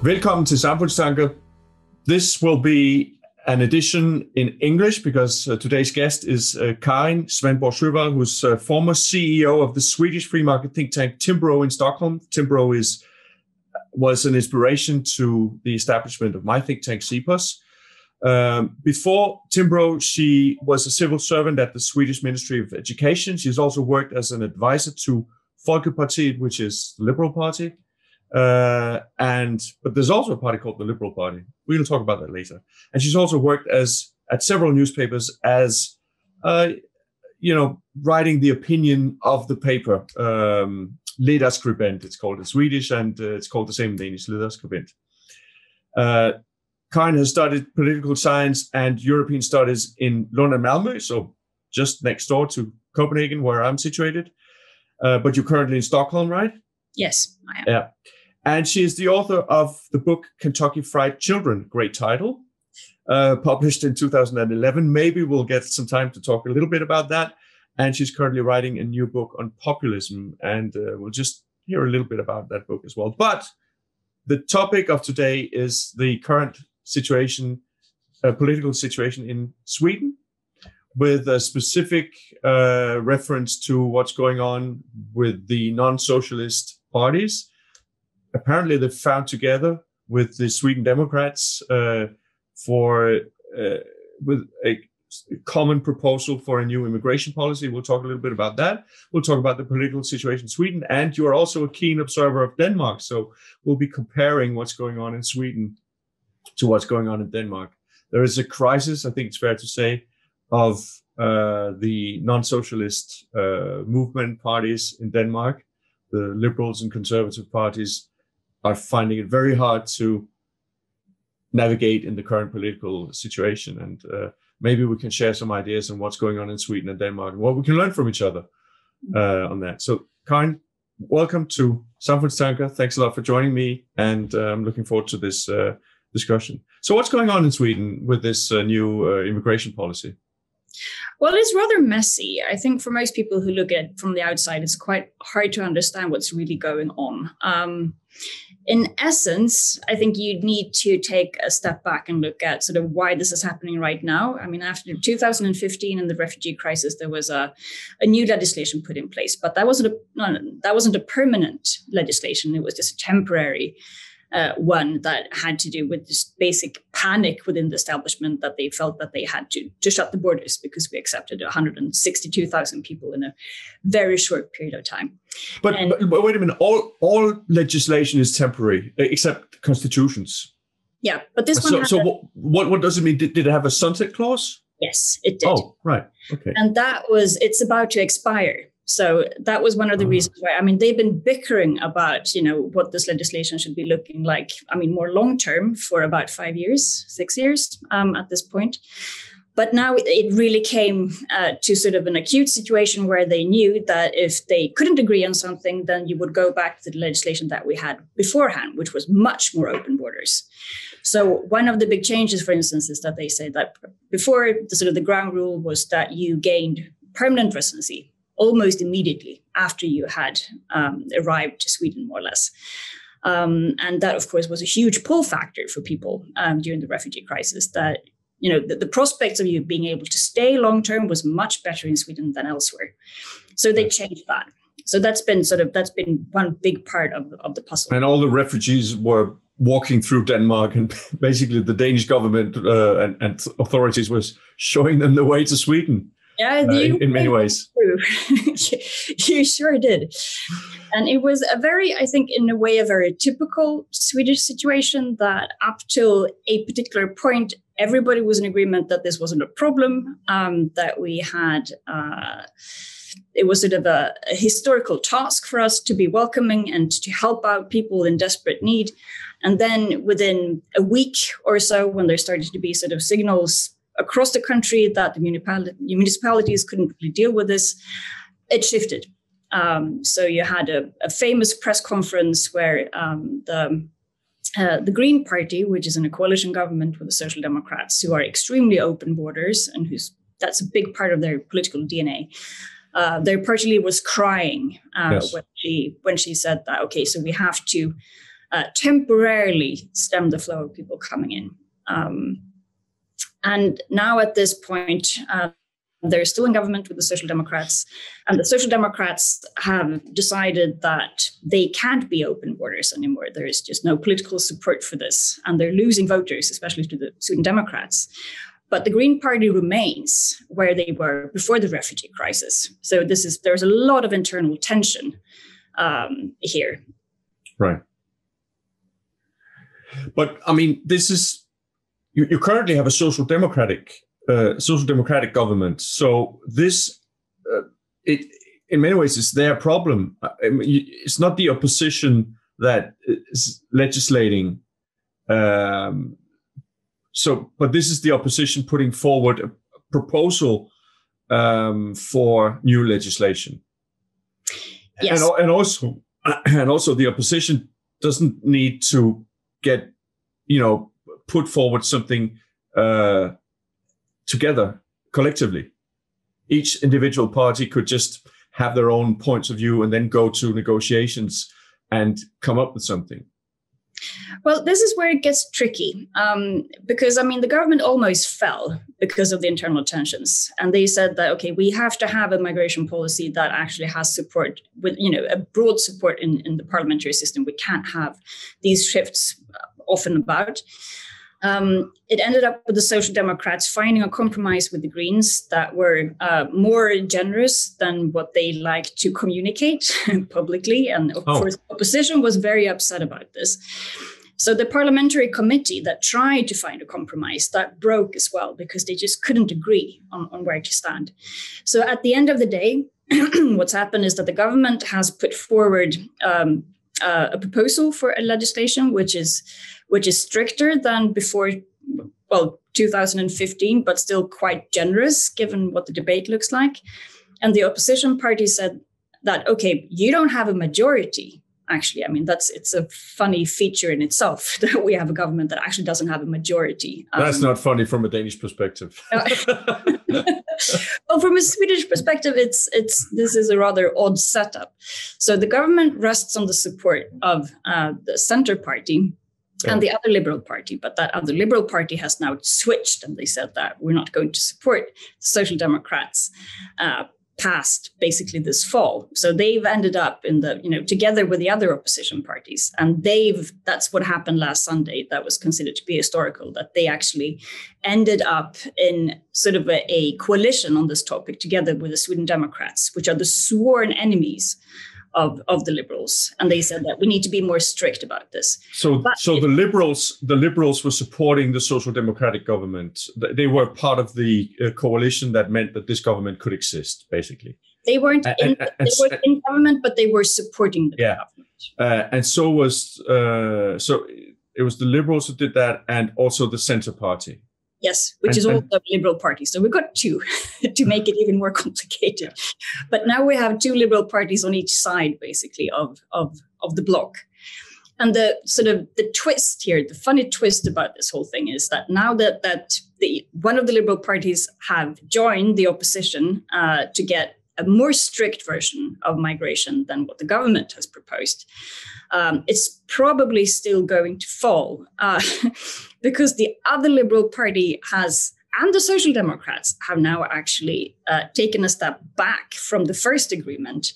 Welcome to Samfundstanker. This will be an edition in English because today's guest is Karin Svanborg-Sjövall, who's former CEO of the Swedish free market think tank Timbro in Stockholm. Timbro was an inspiration to the establishment of my think tank CPOS. Before Timbro, she was a civil servant at the Swedish Ministry of Education. She's also worked as an advisor to Folkepartiet, which is the Liberal Party. But there's also a party called the Liberal Party. We'll talk about that later. And she's also worked at several newspapers as, writing the opinion of the paper. Ledarskribent, it's called in Swedish, and it's called the same in Danish, ledarskribent. Karin has studied political science and European studies in Lund and Malmö, so just next door to Copenhagen, where I'm situated. But you're currently in Stockholm, right? Yes, I am. Yeah. And she is the author of the book Kentucky Fried Children, great title, published in 2011. Maybe we'll get some time to talk a little bit about that. And she's currently writing a new book on populism, and we'll just hear a little bit about that book as well. But the topic of today is the current situation, political situation in Sweden, with a specific reference to what's going on with the non-socialist parties. Apparently, they've found together with the Sweden Democrats with a common proposal for a new immigration policy. We'll talk a little bit about that. We'll talk about the political situation in Sweden, and you are also a keen observer of Denmark, so we'll be comparing what's going on in Sweden to what's going on in Denmark. There is a crisis, I think it's fair to say, of the non-socialist movement parties in Denmark. The liberals and conservative parties are finding it very hard to navigate in the current political situation. And maybe we can share some ideas on what's going on in Sweden and Denmark and what we can learn from each other on that. So, Karin, welcome to Samfundstanker. Thanks a lot for joining me, and I'm looking forward to this discussion. So what's going on in Sweden with this new immigration policy? Well, it's rather messy. I think for most people who look at it from the outside, it's quite hard to understand what's really going on. In essence, I think you need to take a step back and look at sort of why this is happening right now. I mean, after 2015 and the refugee crisis, there was a new legislation put in place, but that wasn't a permanent legislation. It was just a temporary one that had to do with this basic panic within the establishment that they felt that they had to shut the borders because we accepted 162,000 people in a very short period of time. But wait a minute, all legislation is temporary except constitutions. Yeah, but this one. So what does it mean? Did it have a sunset clause? Yes, it did. Oh, right. Okay. And it's about to expire. So that was one of the reasons why, I mean, they've been bickering about, what this legislation should be looking like. I mean, more long term for about 6 years at this point. But now it really came to sort of an acute situation where they knew that if they couldn't agree on something, then you would go back to the legislation that we had beforehand, which was much more open borders. So one of the big changes, for instance, is that they say that before the ground rule was that you gained permanent residency almost immediately after you had arrived to Sweden, more or less. And that, of course, was a huge pull factor for people during the refugee crisis, that the prospects of you being able to stay long term was much better in Sweden than elsewhere. So they changed that. So that's been one big part of the puzzle. And all the refugees were walking through Denmark, and basically the Danish government and authorities was showing them the way to Sweden. Yeah, in many ways. You sure did. And it was a very typical Swedish situation, that up till a particular point, everybody was in agreement that this wasn't a problem, that we had, it was sort of a historical task for us to be welcoming and to help out people in desperate need. And then within a week or so, when there started to be sort of signals across the country that the municipalities couldn't really deal with this, it shifted. So you had a famous press conference where the Green Party, which is in a coalition government with the Social Democrats, who are extremely open borders and that's a big part of their political DNA. Their party leader was crying when she said that, okay, so we have to temporarily stem the flow of people coming in. And now at this point, they're still in government with the Social Democrats, and the Social Democrats have decided that they can't be open borders anymore. There is just no political support for this, and they're losing voters, especially to the Sweden Democrats. But the Green Party remains where they were before the refugee crisis. So there's a lot of internal tension here. Right. But I mean, this is you currently have a social democratic government. So this, it in many ways is their problem. I mean, it's not the opposition that is legislating. But this is the opposition putting forward a proposal for new legislation. Yes. And also the opposition doesn't need to get, put forward something together collectively. Each individual party could just have their own points of view and then go to negotiations and come up with something. Well, this is where it gets tricky, because, the government almost fell because of the internal tensions. And they said that, okay, we have to have a migration policy that actually has support with, a broad support in the parliamentary system. We can't have these shifts often about. It ended up with the Social Democrats finding a compromise with the Greens that were more generous than what they like to communicate publicly. And of course, opposition was very upset about this. So the parliamentary committee that tried to find a compromise, that broke as well, because they just couldn't agree on where to stand. So at the end of the day, what's happened is that the government has put forward a proposal for a legislation which is stricter than before, 2015, but still quite generous given what the debate looks like. And the opposition party said that, okay, you don't have a majority. Actually, it's a funny feature in itself that we have a government that actually doesn't have a majority. That's not funny from a Danish perspective. Well, from a Swedish perspective, this is a rather odd setup. So the government rests on the support of the Center Party and the other Liberal Party, but that other Liberal Party has now switched, and they said that we're not going to support the Social Democrats passed basically this fall. So they've ended up in together with the other opposition parties, and that's what happened last Sunday. That was considered to be historical, that they actually ended up in sort of a coalition on this topic together with the Sweden Democrats, which are the sworn enemies of the Liberals, and they said that we need to be more strict about this. So the Liberals were supporting the Social Democratic government. They were part of the coalition that meant that this government could exist, basically. They weren't in government, but they were supporting the government. And so it was the Liberals who did that, and also the Center Party. Yes, which is also a Liberal Party. So we've got two to make it even more complicated. But now we have two Liberal parties on each side, basically, of the bloc. And the sort of the twist here, the funny twist about this whole thing is that now that one of the Liberal parties have joined the opposition to get a more strict version of migration than what the government has proposed, it's probably still going to fall because the other Liberal Party and the Social Democrats have now actually taken a step back from the first agreement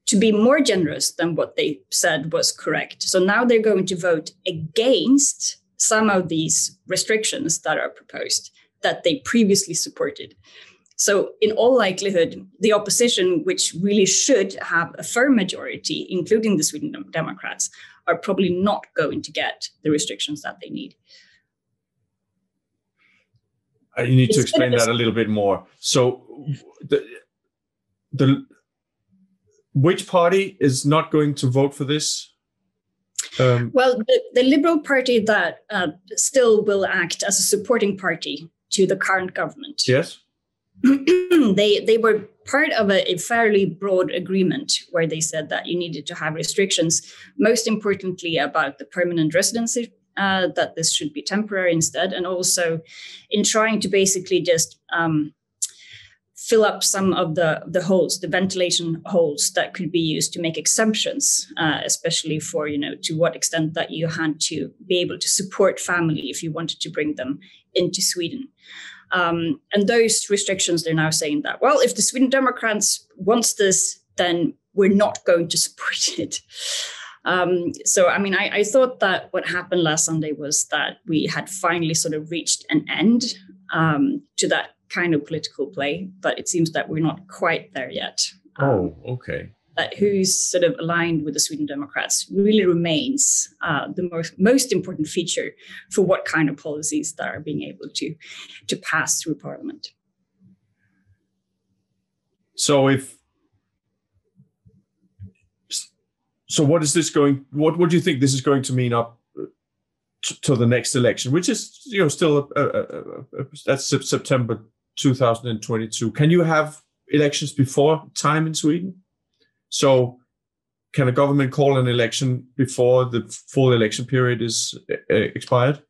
to be more generous than what they said was correct. So now they're going to vote against some of these restrictions that are proposed that they previously supported. So in all likelihood, the opposition, which really should have a firm majority, including the Sweden Democrats, are probably not going to get the restrictions that they need. You need to explain that a little bit more. So which party is not going to vote for this? Well, the Liberal Party that still will act as a supporting party to the current government. Yes. They were part of a fairly broad agreement where they said that you needed to have restrictions, most importantly about the permanent residency, that this should be temporary instead, and also in trying to basically just fill up some of the holes, the ventilation holes that could be used to make exemptions, especially for, to what extent that you had to be able to support family if you wanted to bring them into Sweden. And those restrictions, they're now saying that, well, if the Sweden Democrats wants this, then we're not going to support it. I thought that what happened last Sunday was that we had finally sort of reached an end to that kind of political play, but it seems that we're not quite there yet. Okay. That who's sort of aligned with the Sweden Democrats really remains the most important feature for what kind of policies that are being able to pass through Parliament. So what is this going? What do you think this is going to mean up to the next election, which is still that's September 2022? Can you have elections before time in Sweden? So can a government call an election before the full election period is expired?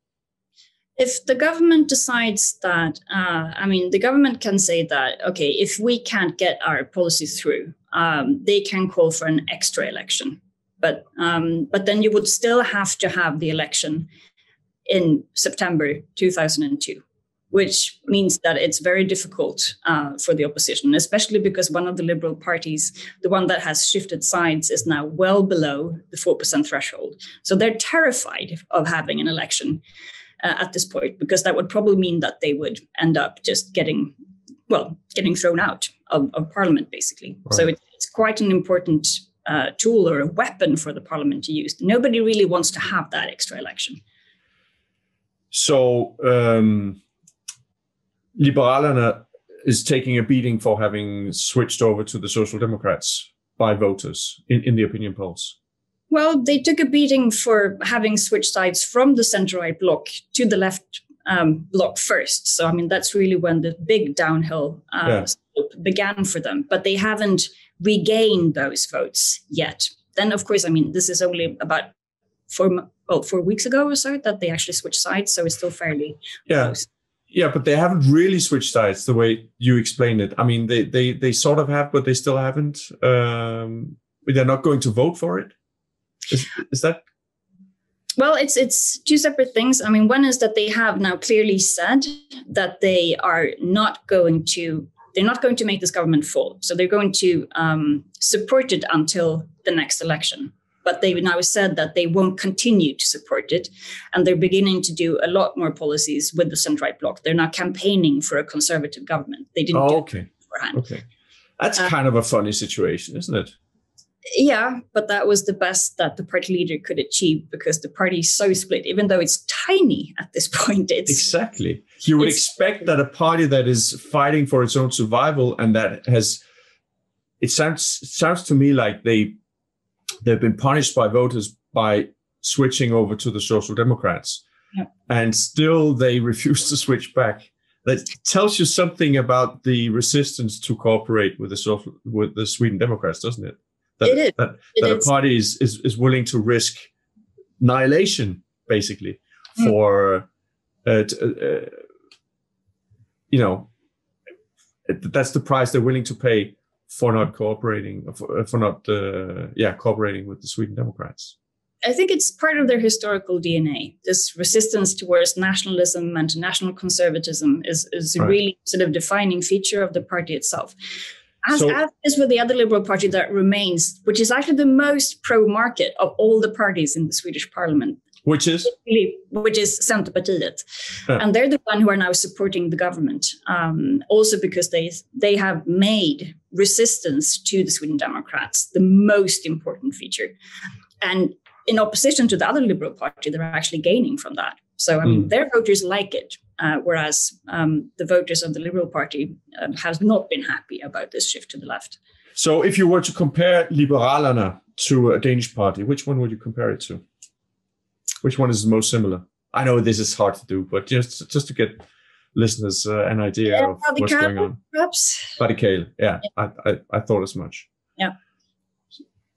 If the government decides that, the government can say that, okay, if we can't get our policies through, they can call for an extra election. But then you would still have to have the election in September 2002, which means that it's very difficult for the opposition, especially because one of the liberal parties, the one that has shifted sides, is now well below the 4% threshold. So they're terrified of having an election at this point, because that would probably mean that they would end up just getting thrown out of Parliament, basically. Right. So it's quite an important tool or a weapon for the Parliament to use. Nobody really wants to have that extra election. So Liberalerne is taking a beating for having switched over to the Social Democrats by voters in the opinion polls. Well, they took a beating for having switched sides from the center-right bloc to the left bloc first. So, that's really when the big downhill began for them. But they haven't regained those votes yet. Then, of course, this is only about 4 weeks ago or so that they actually switched sides. So it's still fairly close. Yeah, but they haven't really switched sides the way you explained it. They sort of have, but they still haven't. They're not going to vote for it. Is that? Well, it's two separate things. One is that they have now clearly said that they are not going to. They're not going to make this government fall. So they're going to support it until the next election. But they've now said that they won't continue to support it. And they're beginning to do a lot more policies with the center-right bloc. They're now campaigning for a conservative government. They didn't do it beforehand. Okay. That's kind of a funny situation, isn't it? Yeah, but that was the best that the party leader could achieve, because the party is so split, even though it's tiny at this point. Exactly. You would expect that a party that is fighting for its own survival and that has, it sounds to me like they've been punished by voters by switching over to the Social Democrats, and still they refuse to switch back. That tells you something about the resistance to cooperate with the Sweden Democrats, doesn't it? That a party is willing to risk annihilation, basically, for that's the price they're willing to pay for not cooperating, cooperating with the Sweden Democrats. I think it's part of their historical DNA. This resistance towards nationalism and national conservatism is a really sort of defining feature of the party itself. As is with the other Liberal Party that remains, which is actually the most pro-market of all the parties in the Swedish parliament. Which is Samfundstanker. And they're the one who are now supporting the government. Also because they have made resistance to the Sweden Democrats the most important feature. And in opposition to the other Liberal Party, they're actually gaining from that. So, their voters like it, whereas the voters of the Liberal Party have not been happy about this shift to the left. So if you were to compare Liberalerne to a Danish party, which one would you compare it to? Which one is the most similar? I know this is hard to do, but just to get listeners an idea of what's going on. Perhaps. Radikale, I thought as much. Yeah.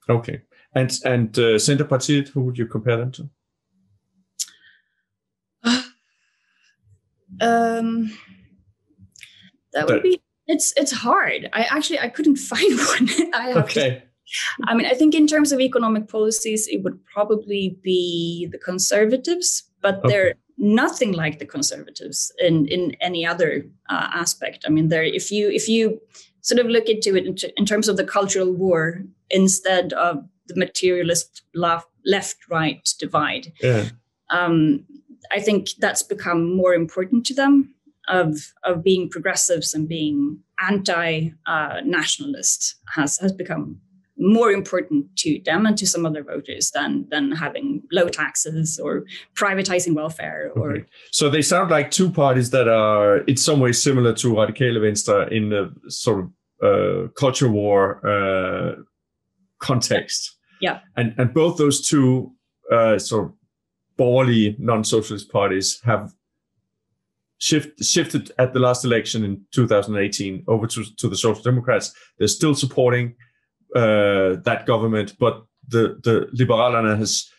Okay. And Centerpartiet, who would you compare them to? That would be It's hard. I couldn't find one. Okay. I think in terms of economic policies, it would probably be the Conservatives, but they're nothing like the Conservatives in any other aspect. If you sort of look into it in terms of the cultural war instead of the materialist left-right divide, I think that's become more important to them of being progressives and being anti-nationalist has become more important to them and to some other voters than having low taxes or privatizing welfare. Or So they sound like two parties that are in some ways similar to Radikale Venstre in the sort of culture war context. Yeah. And both those two sort of borgerly non-socialist parties have shifted at the last election in 2018 over to the Social Democrats. They're still supporting that government, but the Liberalerne has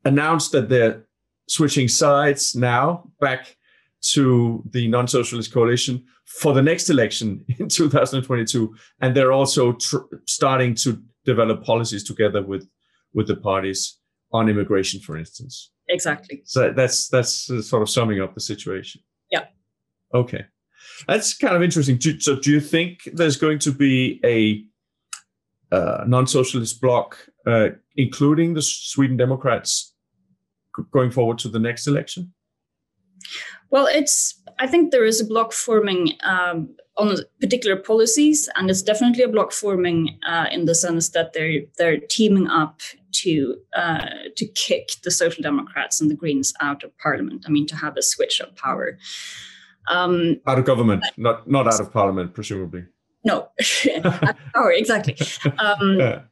announced that they're switching sides now back to the non-socialist coalition for the next election in 2022, and they're also starting to develop policies together with the parties on immigration, for instance. Exactly. So that's sort of summing up the situation. Yeah. Okay. That's kind of interesting. So do you think there's going to be a non-socialist bloc, including the Sweden Democrats, going forward to the next election? Well, I think there is a bloc forming on particular policies, and it's definitely a bloc forming in the sense that they're teaming up to kick the Social Democrats and the Greens out of Parliament. To have a switch of power. Out of government, not out of Parliament, presumably. No, out of power, exactly. No,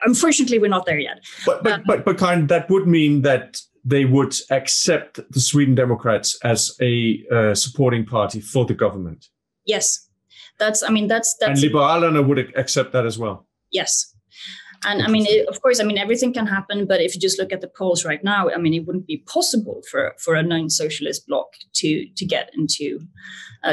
unfortunately, we're not there yet. But Karin, that would mean that they would accept the Sweden Democrats as a supporting party for the government. Yes, that's. And Liberalerne would accept that as well. Yes. And of course, everything can happen. But if you just look at the polls right now, it wouldn't be possible for a non-socialist bloc to get into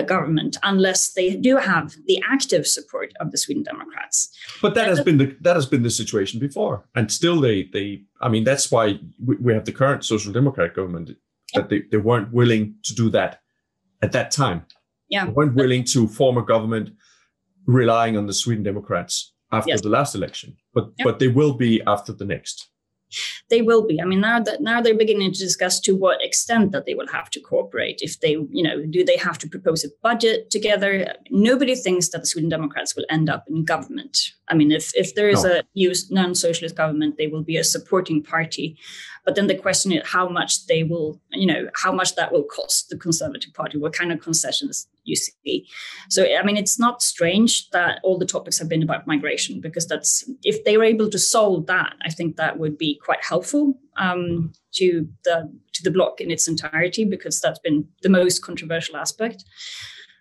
government unless they do have the active support of the Sweden Democrats. But that has been the situation before, and still they. That's why we have the current Social Democrat government. That they weren't willing to do that at that time. Yeah, they weren't willing to form a government relying on the Sweden Democrats after the last election, but they will be after the next. They will be. Now they're beginning to discuss to what extent that they will have to cooperate. If they, do they have to propose a budget together? Nobody thinks that the Sweden Democrats will end up in government. If there is a new non-socialist government, they will be a supporting party. But then the question is how much they will, how much that will cost the Conservative Party, what kind of concessions you see. So, it's not strange that all the topics have been about migration, because if they were able to solve that, I think that would be quite helpful to the bloc in its entirety, because that's been the most controversial aspect.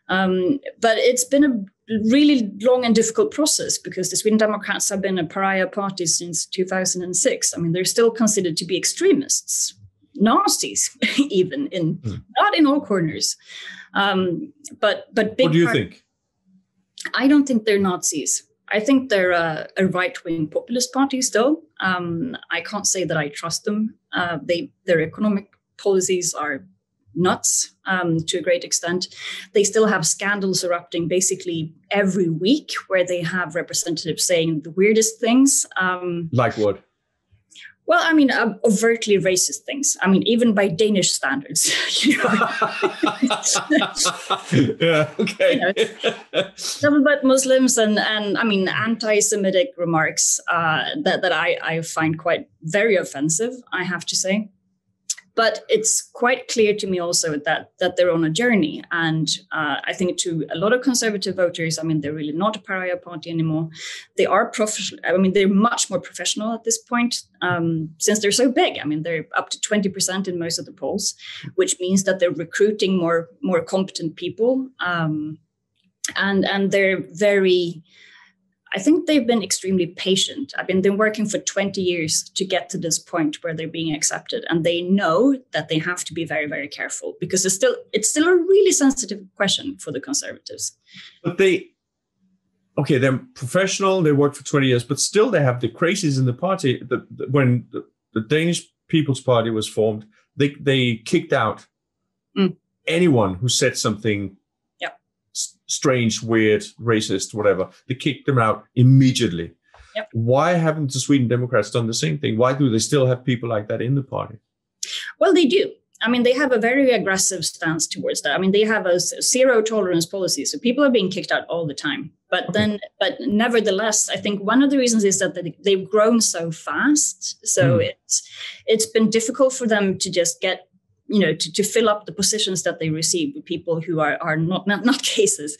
But it's been a really long and difficult process, because the Sweden Democrats have been a pariah party since 2006. They're still considered to be extremists, Nazis, even not in all corners. But big. What do you think? I don't think they're Nazis. I think they're a right-wing populist party still. I can't say that I trust them. Their economic policies are nuts to a great extent. They still have scandals erupting basically every week, where they have representatives saying the weirdest things. Like what? Well, overtly racist things. Even by Danish standards. Yeah, okay. Stuff about Muslims and anti-Semitic remarks that I find quite very offensive, I have to say. But it's quite clear to me also that they're on a journey. And I think to a lot of conservative voters, they're really not a pariah party anymore. They are professional. They're much more professional at this point, since they're so big. They're up to 20% in most of the polls, which means that they're recruiting more competent people. And they're very, I think they've been extremely patient. I mean, they've been working for 20 years to get to this point where they're being accepted. And they know that they have to be very, very careful because it's still a really sensitive question for the Conservatives. But they're professional, they work for 20 years, but still they have the crazies in the party. When the Danish People's Party was formed, they kicked out anyone who said something strange, weird, racist, whatever. They kicked them out immediately. Yep. Why haven't the Sweden Democrats done the same thing? Why do they still have people like that in the party? Well, they do. I mean, they have a very aggressive stance towards that. I mean, they have a zero tolerance policy. So people are being kicked out all the time. But nevertheless, I think one of the reasons is that they've grown so fast. So it's been difficult for them to just get, to fill up the positions that they receive with people who are not cases.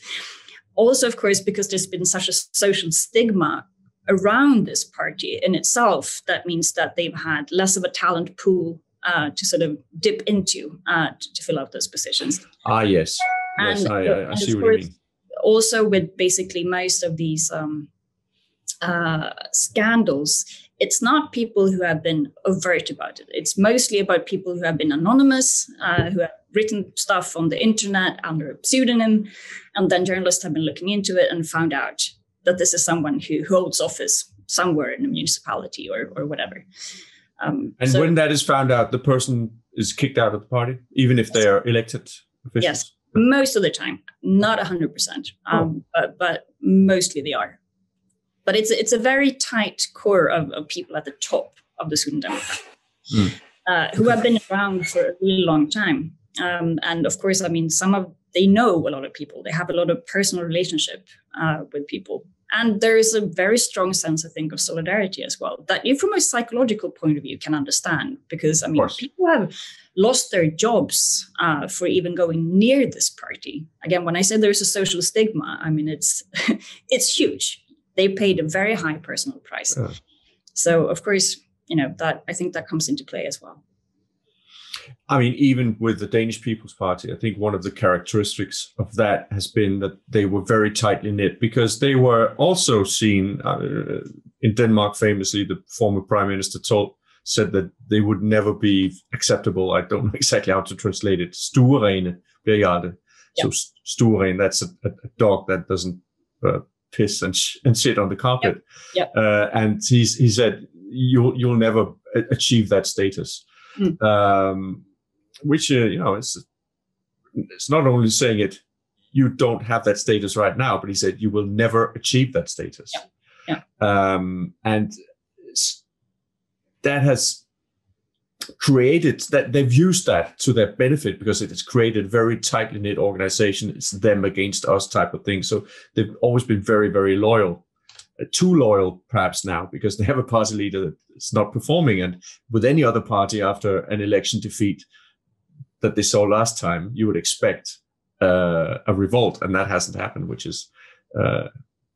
Also, of course, because there's been such a social stigma around this party in itself, that means that they've had less of a talent pool to sort of dip into to fill out those positions. Yes. I see what you mean. Also, with basically most of these scandals, it's not people who have been overt about it. It's mostly about people who have been anonymous, who have written stuff on the internet under a pseudonym, and then journalists have been looking into it and found out that this is someone who holds office somewhere in a municipality or whatever. So when that is found out, the person is kicked out of the party, even if they are elected officials? Yes, most of the time, not 100%, but mostly they are. But it's a very tight core of people at the top of the Sweden Democrats who have been around for a really long time. And of course, I mean, they know a lot of people. They have a lot of personal relationship with people. And there is a very strong sense, I think, of solidarity as well, that you, from a psychological point of view, can understand. Because, I mean, people have lost their jobs for even going near this party. Again, when I say there's a social stigma, I mean, it's huge. They paid a very high personal price. Yeah. So, of course, that I think that comes into play as well. I mean, even with the Danish People's Party, I think one of the characteristics of that has been that they were very tightly knit, because they were also seen in Denmark. Famously, the former prime minister said that they would never be acceptable. I don't know exactly how to translate it. Stuerene. So stuerene, that's a dog that doesn't piss and shit on the carpet. Yep. And he said, you'll never achieve that status. Which, it's not only saying it, you don't have that status right now, but he said you will never achieve that status. Yeah. And that has created that, they've used that to their benefit, because it has created a very tightly knit organization. It's them against us type of thing. So they've always been very, very loyal. Too loyal, perhaps now, because they have a party leader that's not performing. And with any other party after an election defeat that they saw last time, you would expect a revolt, and that hasn't happened, which is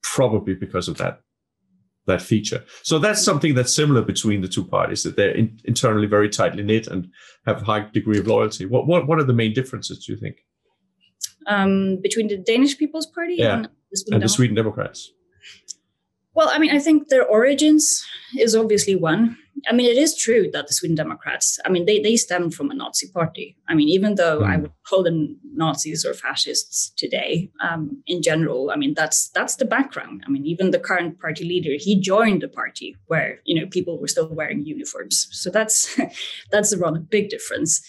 probably because of that feature. So that's something that's similar between the two parties, that they're internally very tightly knit and have a high degree of loyalty. What are the main differences, do you think? Between the Danish People's Party and the Sweden Democrats? Well, I mean, I think their origins is obviously one. I mean, it is true that the Sweden Democrats, I mean, they stem from a Nazi party. I mean, even though I would call them Nazis or fascists today, in general, I mean, that's the background. I mean, even the current party leader, he joined a party where, people were still wearing uniforms. So that's a rather big difference,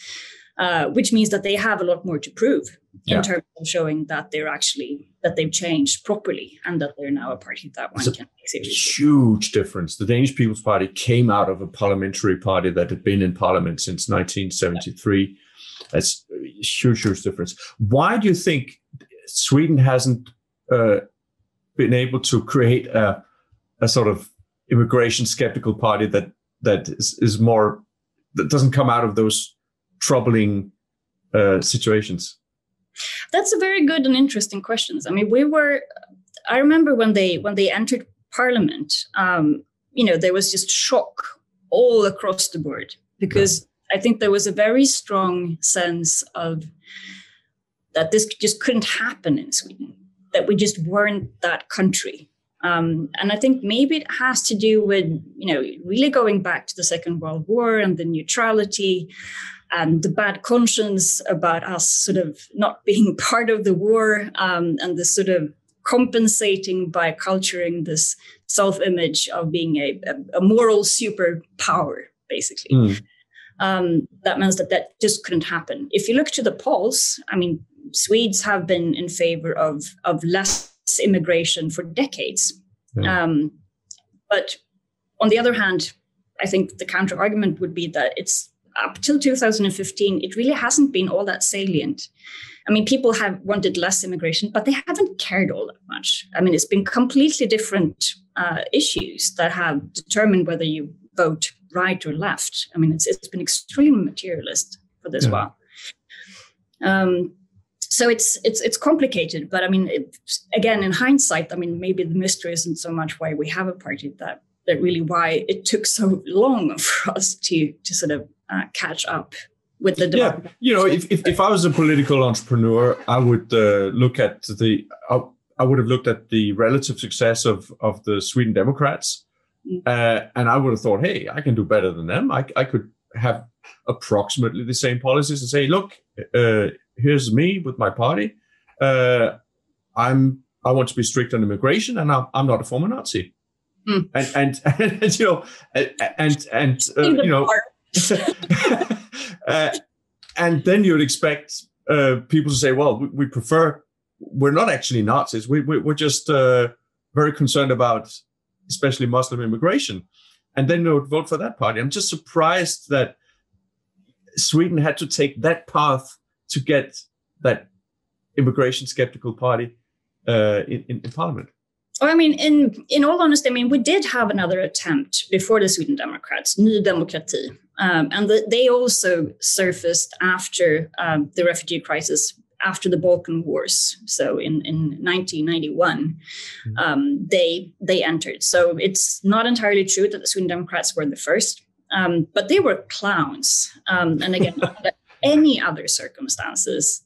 which means that they have a lot more to prove in terms of showing that they've changed properly and that they're now a party that one can take seriously. Huge difference. The Danish People's Party came out of a parliamentary party that had been in parliament since 1973. That's a huge difference. Why do you think Sweden hasn't been able to create a sort of immigration skeptical party that is more, that doesn't come out of those troubling situations? That's a very good and interesting question. I mean, I remember when they entered parliament, there was just shock all across the board, because I think there was a very strong sense of that this just couldn't happen in Sweden, that we just weren't that country. And I think maybe it has to do with, really going back to the Second World War and the neutrality and the bad conscience about us sort of not being part of the war, and the sort of compensating by culturing this self-image of being a moral superpower, basically. That means that just couldn't happen. If you look to the polls, I mean, Swedes have been in favor of less immigration for decades. But on the other hand, I think the counter argument would be that it's up till 2015, it really hasn't been all that salient. I mean, people have wanted less immigration, but they haven't cared all that much. I mean, it's been completely different issues that have determined whether you vote right or left. I mean, it's been extremely materialist for this while. So it's complicated, but I mean, again, in hindsight, I mean, maybe the mystery isn't so much why we have a party that really why it took so long for us to sort of catch up with the demand. Yeah, if I was a political entrepreneur, I would look at I would have looked at the relative success of the Sweden Democrats, and I would have thought, hey, I can do better than them. I could have approximately the same policies and say, look, here's me with my party. I want to be strict on immigration, and I'm not a former Nazi. And and then you'd expect people to say, well, we're not actually Nazis. We're just very concerned about especially Muslim immigration. And then they would vote for that party. I'm just surprised that Sweden had to take that path to get that immigration skeptical party in parliament. Well, I mean, in all honesty, I mean, we did have another attempt before the Sweden Democrats, Ny Demokrati, and they also surfaced after the refugee crisis, after the Balkan Wars. So in 1991, they entered. So it's not entirely true that the Sweden Democrats were the first, but they were clowns. And again, under any other circumstances,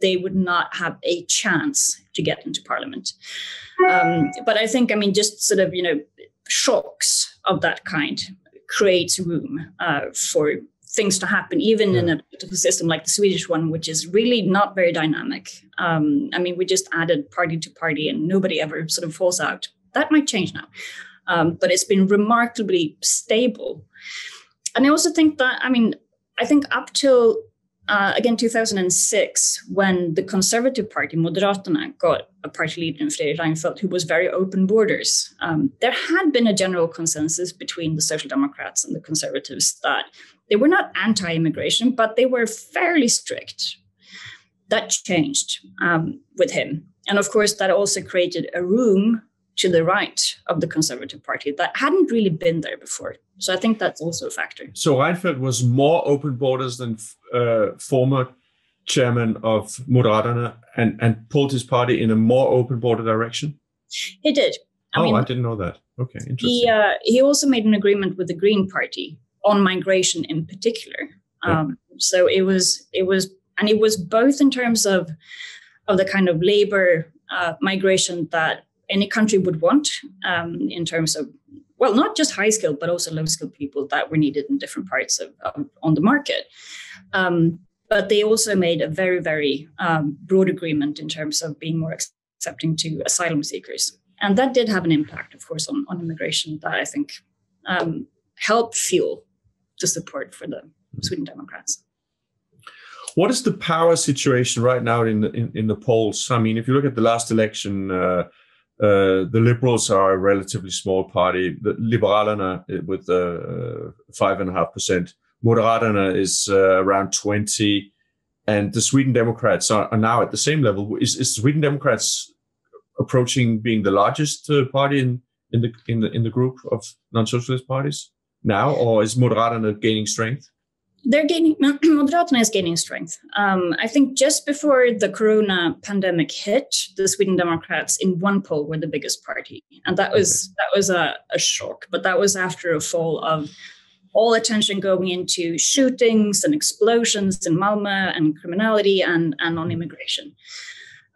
they would not have a chance to get into parliament. But I think, I mean, just sort of, shocks of that kind creates room for things to happen, even in a political system like the Swedish one, which is really not very dynamic. I mean, we just added party to party and nobody ever sort of falls out. That might change now. But it's been remarkably stable. And I also think that, I mean, I think up till, again, 2006, when the Conservative Party, Moderaterna, got a party leader in Fredrik Reinfeldt, who was very open borders, there had been a general consensus between the Social Democrats and the Conservatives that they were not anti-immigration, but they were fairly strict. That changed with him. And of course, that also created a room to the right of the Conservative Party that hadn't really been there before. So I think that's also a factor. So Reinfeldt was more open borders than former chairman of Moderaterna and pulled his party in a more open border direction? He did. I mean, I didn't know that. Okay, interesting. He also made an agreement with the Green Party on migration in particular. So it was both in terms of the kind of labor migration that any country would want, in terms of, well, not just high skilled, but also low skilled people that were needed in different parts of on the market. But they also made a very, very broad agreement in terms of being more accepting to asylum seekers. And that did have an impact, of course, on immigration that I think helped fuel the support for the Sweden Democrats. What is the power situation right now in the polls? I mean, if you look at the last election, the Liberals are a relatively small party. The Liberalerna with 5.5%. Moderaterna is around 20%, and the Sweden Democrats are now at the same level. Is Sweden Democrats approaching being the largest party in the group of non-socialist parties now, or is Moderaterna gaining strength? They're gaining. Moderaterna is gaining strength. I think just before the Corona pandemic hit, the Sweden Democrats in one poll were the biggest party, and that was a shock. But that was after a fall of all attention going into shootings and explosions in Malmö and criminality and on immigration.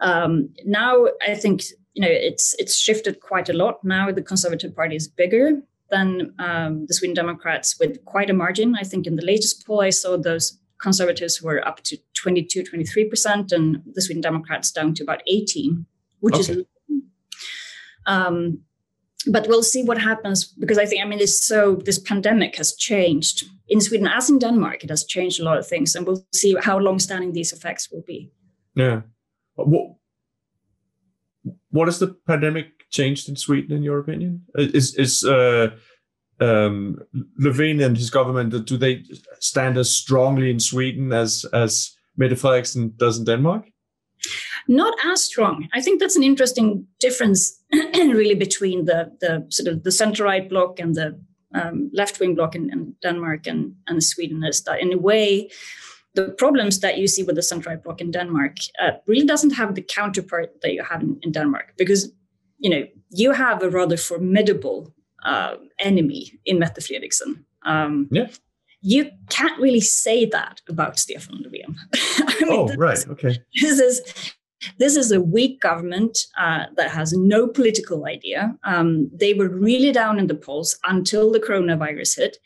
Now I think it's shifted quite a lot. Now the Conservative Party is bigger than the Sweden Democrats with quite a margin. I think in the latest poll I saw, those Conservatives were up to 23%, and the Sweden Democrats down to about 18%, which is. But we'll see what happens, because I think, this pandemic has changed in Sweden as in Denmark. It has changed a lot of things, and we'll see how long-standing these effects will be. Yeah. What has the pandemic changed in Sweden, in your opinion? Is Löfven and his government, do they stand as strongly in Sweden as Mette Frederiksen does in Denmark? Not as strong. I think that's an interesting difference, really, between the sort of the center-right bloc and the left-wing bloc in Denmark and Sweden, is that in a way, the problems that you see with the center-right bloc in Denmark really doesn't have the counterpart that you have in Denmark, because you have a rather formidable enemy in Mette Frederiksen. You can't really say that about Stefan Löfven. Okay. This is a weak government that has no political idea. They were really down in the polls until the coronavirus hit.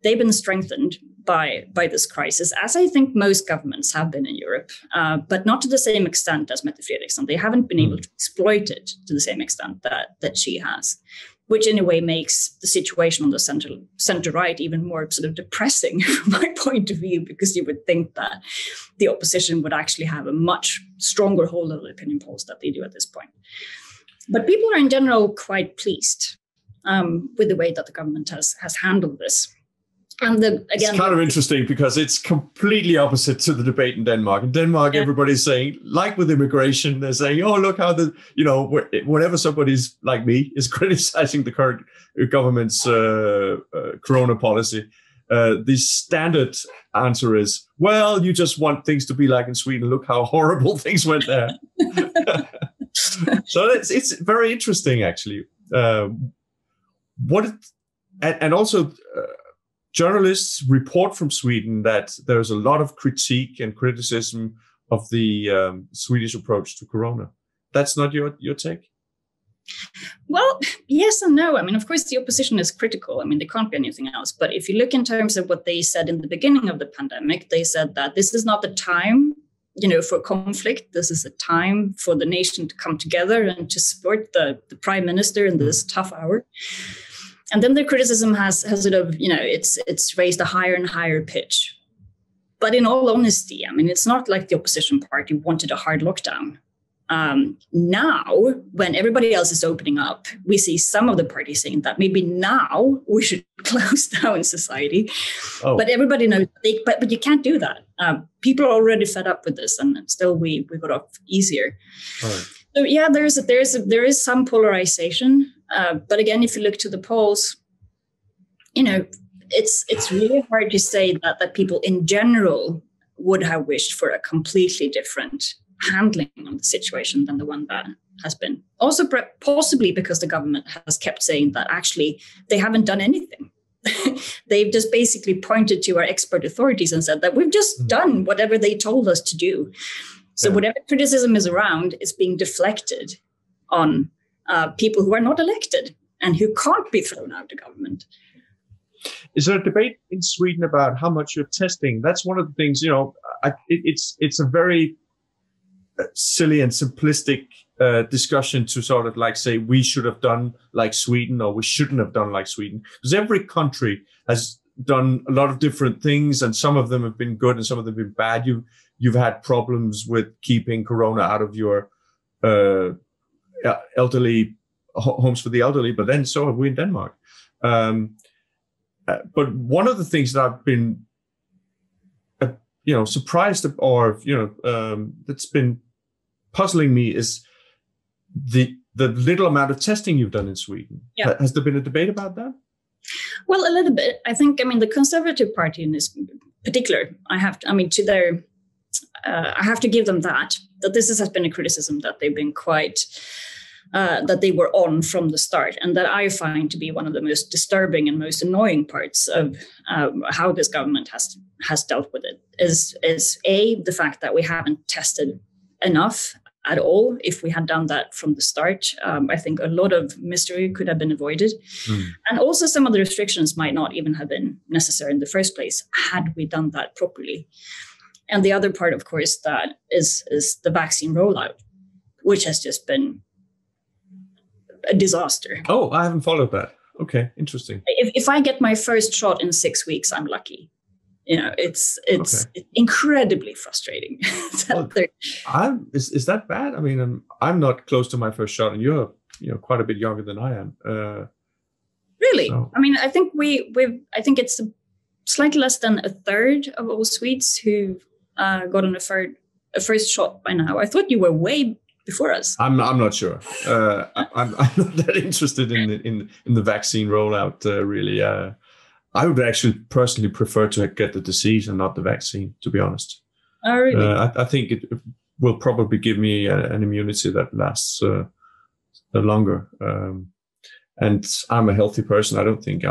They've been strengthened by this crisis, as I think most governments have been in Europe, but not to the same extent as Mette Frederiksen. They haven't been able to exploit it to the same extent that she has, which in a way makes the situation on the center-right even more sort of depressing from my point of view, because you would think that the opposition would actually have a much stronger hold of the opinion polls that they do at this point. But people are in general quite pleased with the way that the government has handled this. And it's kind of interesting, because it's completely opposite to the debate in Denmark. In Denmark, everybody's saying, like with immigration, they're saying, oh, look how whenever somebody's like me is criticizing the current government's corona policy, the standard answer is, well, you just want things to be like in Sweden. Look how horrible things went there. So it's very interesting, actually. Journalists report from Sweden that there's a lot of critique and criticism of the Swedish approach to corona. That's not your take? Well, yes and no. Of course, the opposition is critical. They can't be anything else. But if you look in terms of what they said in the beginning of the pandemic, they said that this is not the time, for conflict. This is a time for the nation to come together and to support the prime minister in this tough hour. And then the criticism has sort of, it's raised a higher and higher pitch. But in all honesty, it's not like the opposition party wanted a hard lockdown. Now, when everybody else is opening up, we see some of the parties saying that maybe now we should close down society. Oh. But everybody knows, but you can't do that. People are already fed up with this, and still we got off easier. Right. So yeah, there is some polarization. But again, if you look to the polls, it's really hard to say that people in general would have wished for a completely different handling of the situation than the one that has been. Also, possibly because the government has kept saying that actually they haven't done anything. They've just basically pointed to our expert authorities and said that we've just done whatever they told us to do. So whatever criticism is around is being deflected on people who are not elected and who can't be thrown out of government. Is there a debate in Sweden about how much you're testing? That's one of the things, it's a very silly and simplistic discussion to sort of like say we should have done like Sweden or we shouldn't have done like Sweden. Because every country has done a lot of different things, and some of them have been good and some of them have been bad. You've had problems with keeping corona out of your elderly homes for the elderly, but then so have we in Denmark. But one of the things that I've been, surprised or that's been puzzling me is the little amount of testing you've done in Sweden. Yeah. Has there been a debate about that? Well, a little bit. I think, the Conservative Party in this particular, I have to give them that this has been a criticism that they've been quite, that they were on from the start, and that I find to be one of the most disturbing and most annoying parts of how this government has dealt with it is the fact that we haven't tested enough. at all if we had done that from the start. I think a lot of mystery could have been avoided. And also some of the restrictions might not even have been necessary in the first place had we done that properly. And the other part, of course, that is the vaccine rollout, which has just been a disaster. Oh, I haven't followed that. Okay, interesting. If I get my first shot in 6 weeks, I'm lucky. It's incredibly frustrating. Is that bad? I mean, I'm not close to my first shot, and you're quite a bit younger than I am. Really? So. I mean, I think I think it's slightly less than a third of all Swedes who gotten a first shot by now. I thought you were way before us. I'm not sure. I'm not that interested in the vaccine rollout. Really, I would actually personally prefer to get the disease and not the vaccine. To be honest. Oh, really? I think it will probably give me an immunity that lasts longer. And I'm a healthy person. I don't think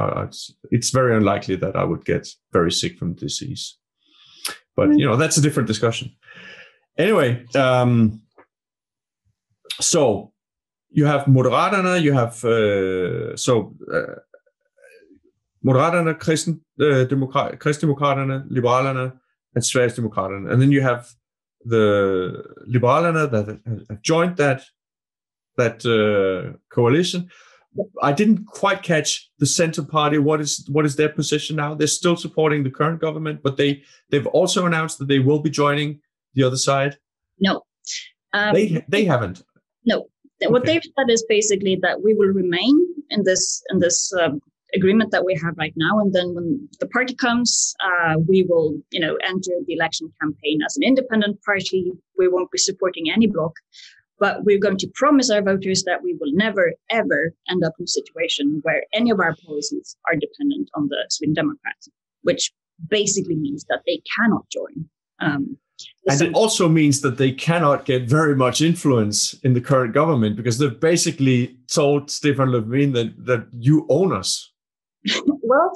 it's very unlikely that I would get very sick from the disease. But that's a different discussion. Anyway. So you have Moderaterne, you have Moderaterne, Kristdemokraterne, Liberalerne, and Sverigedemokraterne. And then you have the Liberalerne that have joined that coalition. I didn't quite catch the Center Party. What is their position now? They're still supporting the current government, but they've also announced that they will be joining the other side. No, they haven't. No, what they've said is basically that we will remain in this agreement that we have right now, and then when the party comes, we will enter the election campaign as an independent party. We won't be supporting any bloc, but we're going to promise our voters that we will never ever end up in a situation where any of our policies are dependent on the Sweden Democrats, which basically means that they cannot join. And it also means that they cannot get very much influence in the current government because they've basically told Stefan Löfven that you own us. Well,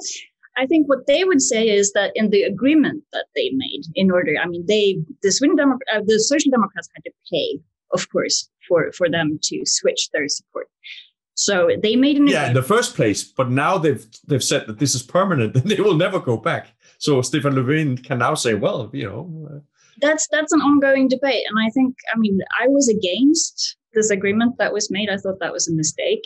I think what they would say is that in the agreement that they made, the Social Democrats had to pay, of course, for them to switch their support. So they made an agreement. In the first place, but now they've said that this is permanent and they will never go back. So Stefan Löfven can now say, well, That's an ongoing debate. And I think, I was against this agreement that was made. I thought that was a mistake,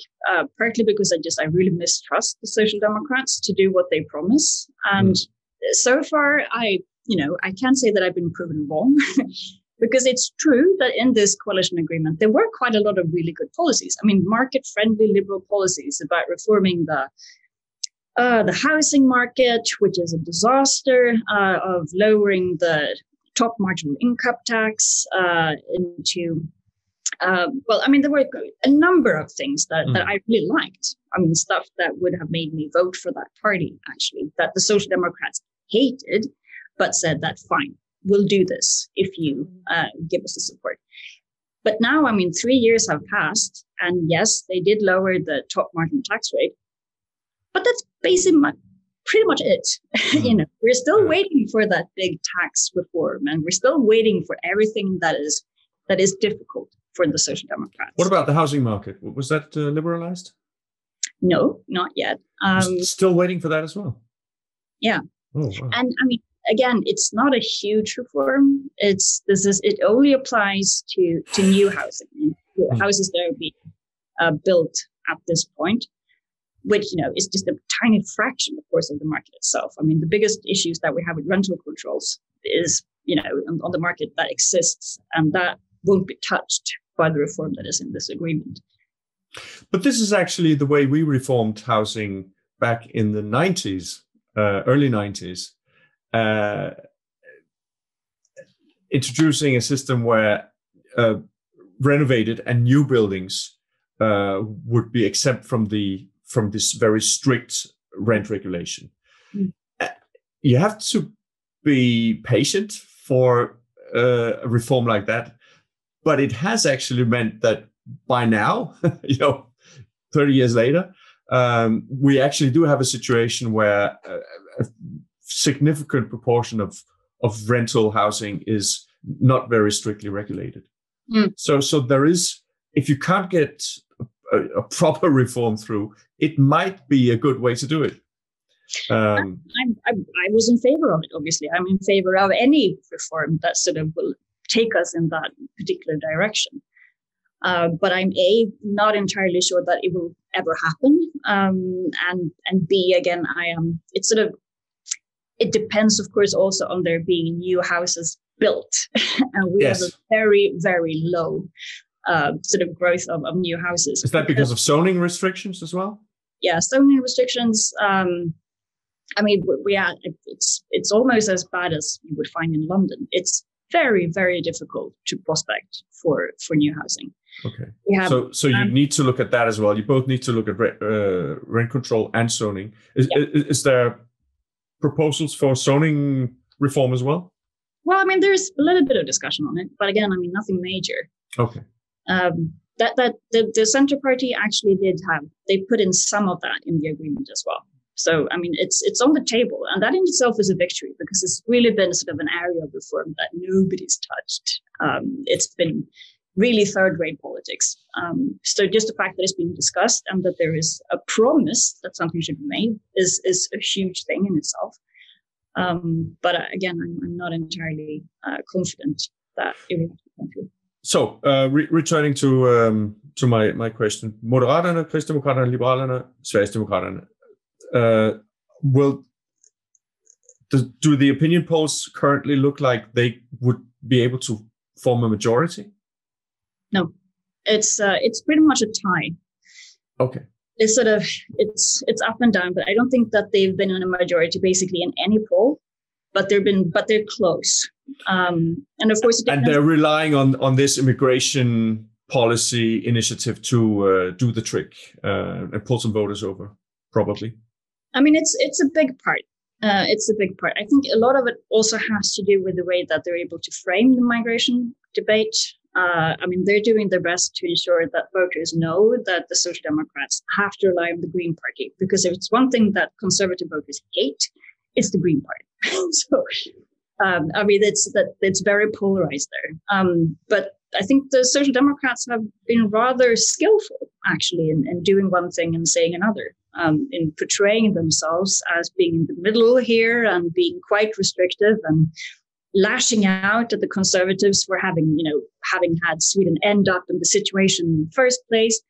partly because I really mistrust the Social Democrats to do what they promise. And so far, I can't say that I've been proven wrong because it's true that in this coalition agreement, there were quite a lot of really good policies. Market-friendly liberal policies about reforming the housing market, which is a disaster, of lowering the top marginal income tax there were a number of things that I really liked. Stuff that would have made me vote for that party, actually, that the Social Democrats hated, but said that, fine, we'll do this if you give us the support. But now, 3 years have passed, and yes, they did lower the top marginal tax rate, but that's pretty much it. We're still waiting for that big tax reform, and we're still waiting for everything that is difficult for the Social Democrats. What about the housing market? Was that liberalized? No, not yet. Still waiting for that as well. Yeah. Oh, wow. And again, it's not a huge reform. It only applies to new housing, houses that are being built at this point, which is just a tiny fraction, of course, of the market itself. The biggest issues that we have with rental controls is on the market that exists, and that won't be touched by the reform that is in this agreement. But this is actually the way we reformed housing back in the 90s, early 90s, introducing a system where renovated and new buildings would be exempt from this very strict rent regulation. You have to be patient for a reform like that, but it has actually meant that by now, 30 years later, we actually do have a situation where a significant proportion of rental housing is not very strictly regulated. So there is, if you can't get a proper reform through, it might be a good way to do it. I was in favor of it, obviously. I'm in favor of any reform that sort of will take us in that particular direction. But I'm not entirely sure that it will ever happen. And B, again, it depends, of course, also on there being new houses built. And we have a very, very low sort of growth of new houses. Is that because of zoning restrictions as well? Yeah, zoning restrictions. I mean, it's almost as bad as you would find in London. It's very, very difficult to prospect for new housing. Okay. So you need to look at that as well. You both need to look at rent control and zoning. Is there proposals for zoning reform as well? Well, I mean, there's a little bit of discussion on it, but again, I mean, nothing major. Okay. That the Centre Party actually they put in some of that in the agreement as well. So, I mean, it's on the table, and that in itself is a victory because it's really been sort of an area of reform that nobody's touched. It's been really third-rate politics. So just the fact that it's being discussed and that there is a promise that something should be made is a huge thing in itself. But again, I'm not entirely confident that it will come through. So, returning to my question, Moderaterne, Kristdemokraterne, Liberalerne, Sverigedemokraterne. Do the opinion polls currently look like they would be able to form a majority? No, it's pretty much a tie. Okay. It's sort of it's up and down, but I don't think that they've been in a majority basically in any poll. But they're close. And of course, and they're relying on this immigration policy initiative to do the trick and pull some voters over, probably. I mean, it's a big part. It's a big part. I think a lot of it also has to do with the way that they're able to frame the migration debate. I mean, they're doing their best to ensure that voters know that the Social Democrats have to rely on the Green Party, because if it's one thing that conservative voters hate, it's the Green Party. So, I mean, it's very polarized there. But I think the Social Democrats have been rather skillful, actually, in doing one thing and saying another, in portraying themselves as being in the middle here and being quite restrictive and lashing out at the Conservatives for having had Sweden end up in the situation in the first place.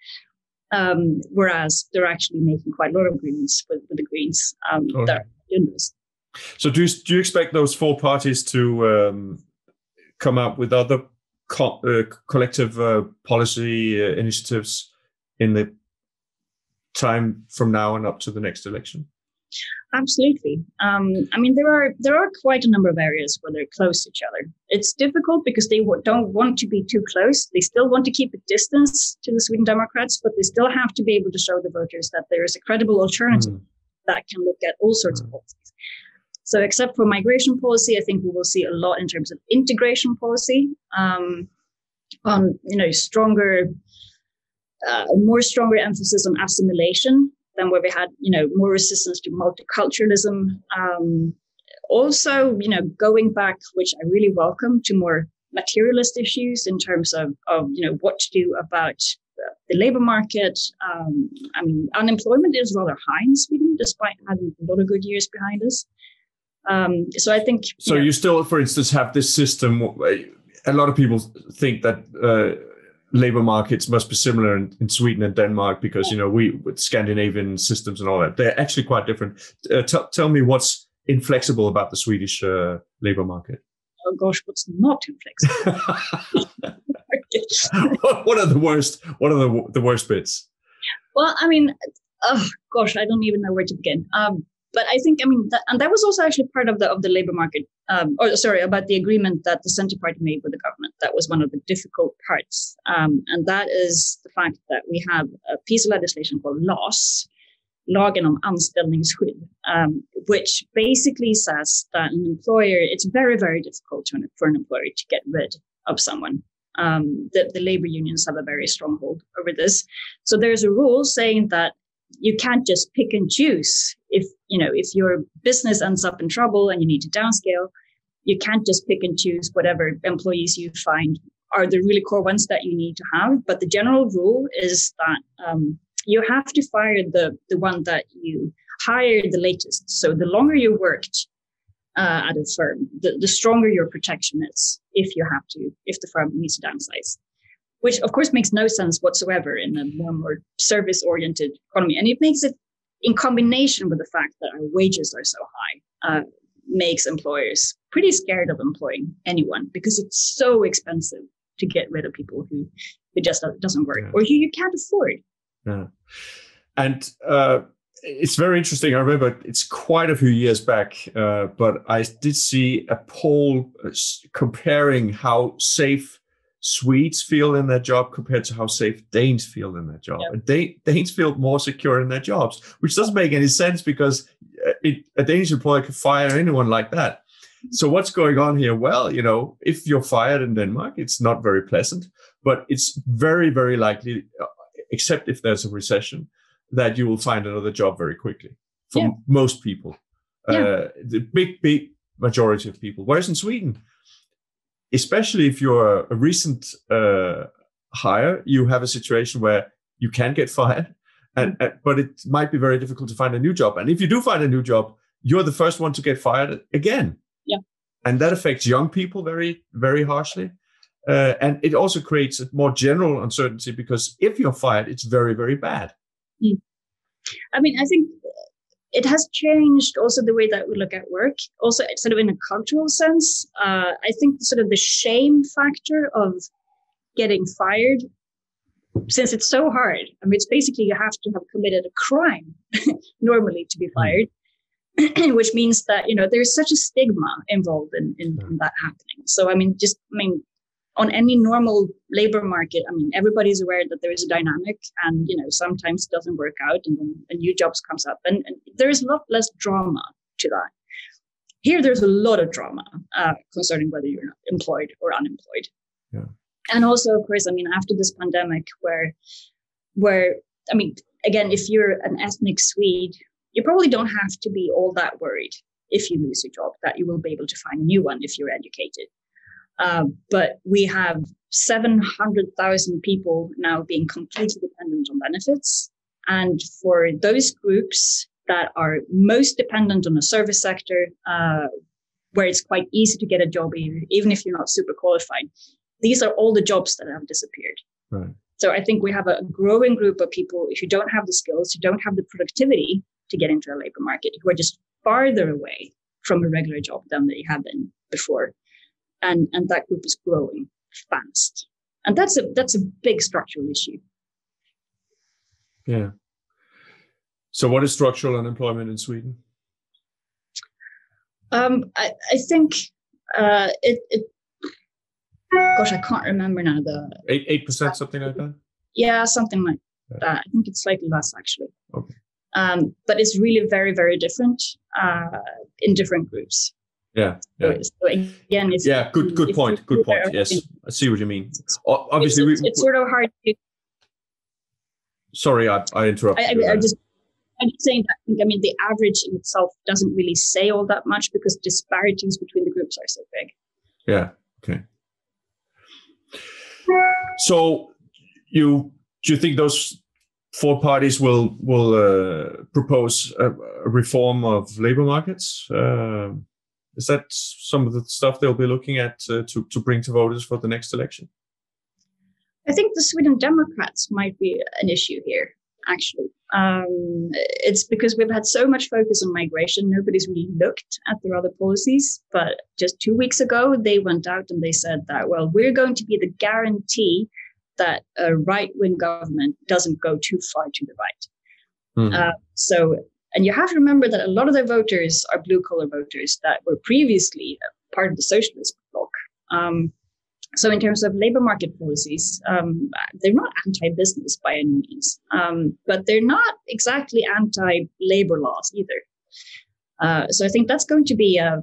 Whereas they're actually making quite a lot of agreements with the Greens that are doing this. So do you expect those four parties to come up with other collective policy initiatives in the time from now and up to the next election? Absolutely. I mean, there are quite a number of areas where they're close to each other. It's difficult because they don't want to be too close. They still want to keep a distance to the Sweden Democrats, but they still have to be able to show the voters that there is a credible alternative that can look at all sorts of policies. So except for migration policy, I think we will see a lot in terms of integration policy, on stronger emphasis on assimilation than where we had, more resistance to multiculturalism. Also, going back, which I really welcome, to more materialist issues in terms of what to do about the labor market. I mean, unemployment is rather high in Sweden, despite having a lot of good years behind us. So I think... So you still, for instance, have this system. A lot of people think that labor markets must be similar in Sweden and Denmark because, with Scandinavian systems and all that, they're actually quite different. Tell me what's inflexible about the Swedish labor market. Oh gosh, what's not inflexible? What are the worst? What are the worst bits? Well, I mean, I don't even know where to begin. But I think, that was also actually part of the labor market, about the agreement that the Centre Party made with the government. That was one of the difficult parts. And that is the fact that we have a piece of legislation called Lagen om anställningsskydd, which basically says that an employer, it's very, very difficult for an employer to get rid of someone. The labor unions have a very strong hold over this. So there's a rule saying that you can't just pick and choose. If your business ends up in trouble and you need to downscale, you can't just pick and choose whatever employees you find are the really core ones that you need to have. But the general rule is that you have to fire the one that you hired the latest. So the longer you worked at a firm, the stronger your protection is if the firm needs to downsize. Which of course makes no sense whatsoever in a more service-oriented economy. And it makes it, in combination with the fact that our wages are so high, makes employers pretty scared of employing anyone because it's so expensive to get rid of people who just doesn't work or who you can't afford. Yeah. And it's very interesting. I remember it's quite a few years back, but I did see a poll comparing how safe Swedes feel in their job compared to how safe Danes feel in their job. Yep. And Danes feel more secure in their jobs, which doesn't make any sense because a Danish employer could fire anyone like that. So what's going on here? Well, if you're fired in Denmark, it's not very pleasant, but it's very, very likely, except if there's a recession, that you will find another job very quickly for most people, the big majority of people. Whereas in Sweden, especially if you're a recent hire, you have a situation where you can get fired, but it might be very difficult to find a new job. And if you do find a new job, you're the first one to get fired again. Yeah. And that affects young people very, very harshly. And it also creates a more general uncertainty because if you're fired, it's very, very bad. I mean, I think it has changed also the way that we look at work, also sort of in a cultural sense. I think sort of the shame factor of getting fired, since it's so hard. I mean, it's basically you have to have committed a crime normally to be fired, which means that, there's such a stigma involved in that happening. So, on any normal labor market, everybody's aware that there is a dynamic and, sometimes it doesn't work out and then a new jobs comes up and there is a lot less drama to that. Here, there's a lot of drama concerning whether you're employed or unemployed. Yeah. And also, of course, after this pandemic where again, if you're an ethnic Swede, you probably don't have to be all that worried if you lose your job, that you will be able to find a new one if you're educated. But we have 700,000 people now being completely dependent on benefits. And for those groups that are most dependent on the service sector, where it's quite easy to get a job, even if you're not super qualified, these are all the jobs that have disappeared. Right. So I think we have a growing group of people who don't have the skills, who don't have the productivity to get into a labor market, who are just farther away from a regular job than they have been before. And that group is growing fast. And that's a big structural issue. Yeah. So what is structural unemployment in Sweden? I think it gosh, I can't remember now. 8%, something like that? Yeah, something like that. I think it's slightly less, actually. Okay. But it's really very, very different in different groups. Yeah. So again, good point. Good point. Yes, I see what you mean. Obviously, it's sort of hard to. Sorry, I interrupted. I'm just saying that. The average in itself doesn't really say all that much because disparities between the groups are so big. Yeah. Okay. So, do you think those four parties will propose a reform of labor markets? Is that some of the stuff they'll be looking at to bring to voters for the next election? I think the Sweden Democrats might be an issue here, actually. It's because we've had so much focus on migration. Nobody's really looked at their other policies. But just 2 weeks ago, they went out and they said that, well, we're going to be the guarantee that a right-wing government doesn't go too far to the right. And you have to remember that a lot of their voters are blue-collar voters that were previously part of the socialist bloc. So in terms of labor market policies, they're not anti-business by any means, but they're not exactly anti-labor laws either. So I think that's going to be a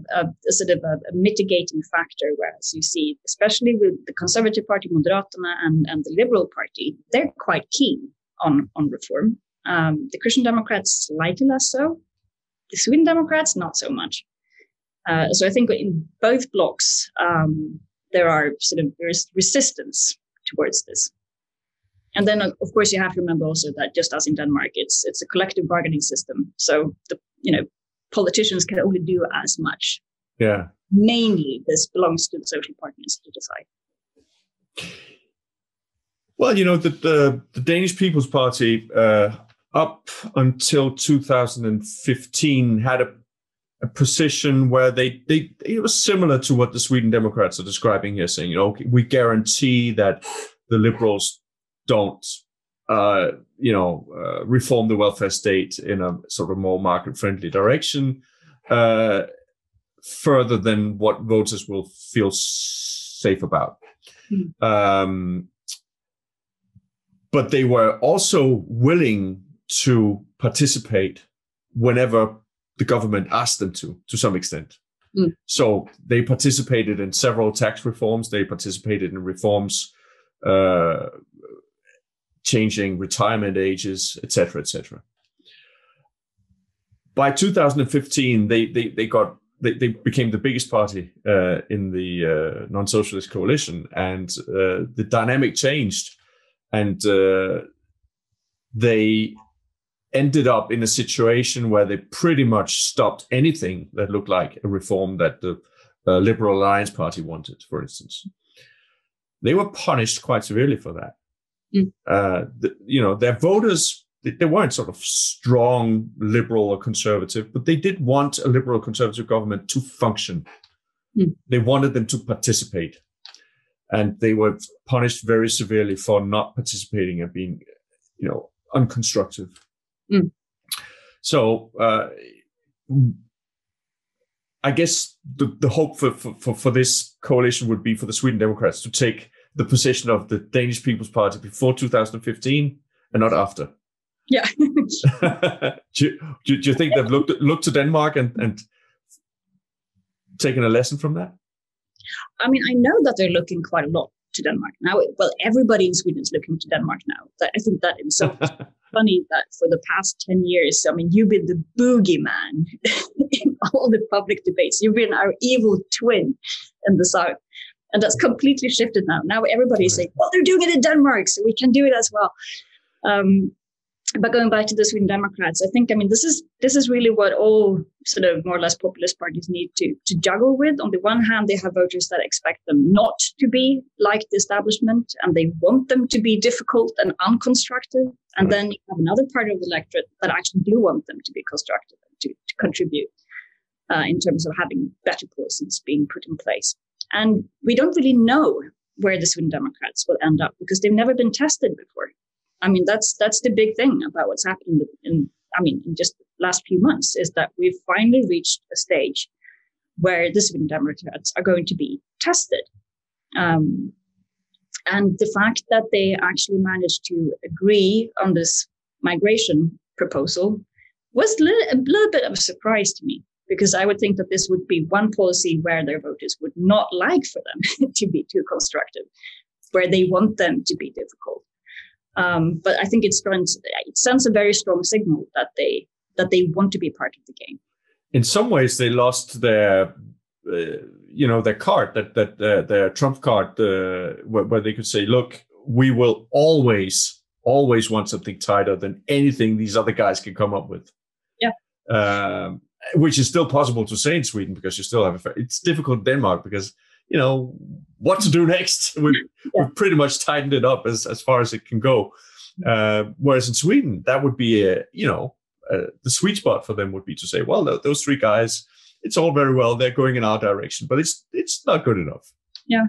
sort of a mitigating factor, whereas you see, especially with the Conservative Party, Moderaterna, and the Liberal Party, they're quite keen on reform. The Christian Democrats slightly less so. The Sweden Democrats, not so much. So I think in both blocs, there's resistance towards this. And then, of course, you have to remember also that just as in Denmark, it's a collective bargaining system. So politicians can only do as much. Yeah. Mainly, this belongs to the social partners to decide. Well, the Danish People's Party up until 2015 had a position where it was similar to what the Sweden Democrats are describing here, saying, we guarantee that the Liberals don't, reform the welfare state in a sort of more market-friendly direction, further than what voters will feel safe about. But they were also willing to participate whenever the government asked them to some extent. So they participated in several tax reforms. They participated in reforms changing retirement ages, etc., etc. By 2015, they became the biggest party in the non-socialist coalition, and the dynamic changed, and they ended up in a situation where they pretty much stopped anything that looked like a reform that the Liberal Alliance Party wanted, for instance. They were punished quite severely for that. Their voters, they weren't sort of strong liberal or conservative, but they did want a liberal conservative government to function. They wanted them to participate. And they were punished very severely for not participating and being, unconstructive. So I guess the hope for this coalition would be for the Sweden Democrats to take the position of the Danish People's Party before 2015 and not after. Yeah. do you think they've looked to Denmark and taken a lesson from that? I mean, I know that they're looking quite a lot to Denmark now. Well, everybody in Sweden is looking to Denmark now. I think that is so funny that for the past 10 years, I mean, you've been the boogeyman in all the public debates. You've been our evil twin in the South. And that's completely shifted now. Now everybody's saying, well, they're doing it in Denmark, so we can do it as well. But going back to the Sweden Democrats, I think, this is really what all sort of more or less populist parties need to juggle with. On the one hand, they have voters that expect them not to be like the establishment, and they want them to be difficult and unconstructive. And then you have another part of the electorate that actually do want them to be constructive and to contribute in terms of having better policies being put in place. And we don't really know where the Sweden Democrats will end up because they've never been tested before. I mean, that's the big thing about what's happened in just the last few months is that we've finally reached a stage where the Sweden Democrats are going to be tested. And the fact that they actually managed to agree on this migration proposal was a little bit of a surprise to me, because I would think that this would be one policy where their voters would not like for them to be too constructive, where they want them to be difficult. But I think it sends a very strong signal that they want to be part of the game. In some ways, they lost their card, their trump card, where they could say, "Look, we will always want something tighter than anything these other guys can come up with." Yeah. Which is still possible to say in Sweden, because you still have it's difficult in Denmark because, what to do next. We've pretty much tightened it up as far as it can go. Whereas in Sweden, that would be the sweet spot for them would be to say, well, those three guys, it's all very well, they're going in our direction, but it's not good enough. Yeah,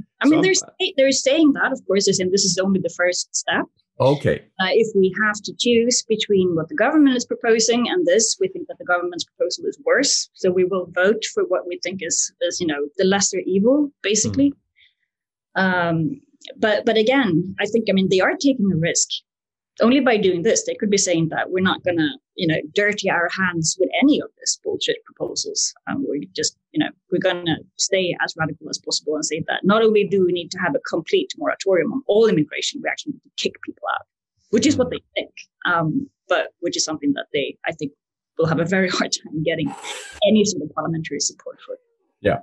they're saying that, of course, they're saying this is only the first step. Okay. If we have to choose between what the government is proposing and this, we think that the government's proposal is worse. So we will vote for what we think is the lesser evil, basically. But again, I think, they are taking a risk. Only by doing this, they could be saying that we're not going to, dirty our hands with any of this bullshit proposals. We're just, we're going to stay as radical as possible and say that not only do we need to have a complete moratorium on all immigration, we actually need to kick people out, which is what they think, but which is something that I think, will have a very hard time getting any sort of parliamentary support for. Yeah.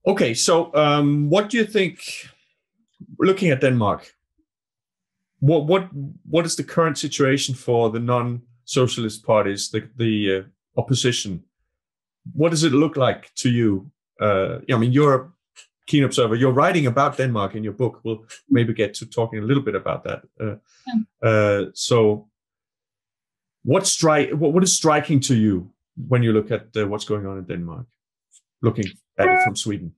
Okay, so what do you think, looking at Denmark, what is the current situation for the non-socialist parties, the opposition? What does it look like to you? I mean, you're a keen observer. You're writing about Denmark in your book. We'll maybe get to talking a little bit about that. So what is striking to you when you look at what's going on in Denmark, looking at it from Sweden?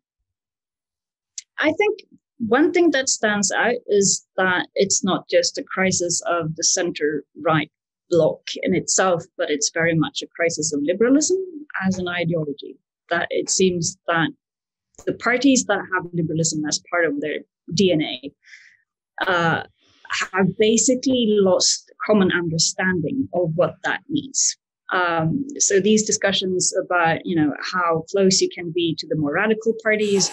I think one thing that stands out is that it's not just a crisis of the center-right bloc in itself, but it's very much a crisis of liberalism as an ideology. That it seems that the parties that have liberalism as part of their DNA have basically lost common understanding of what that means. So these discussions about, how close you can be to the more radical parties,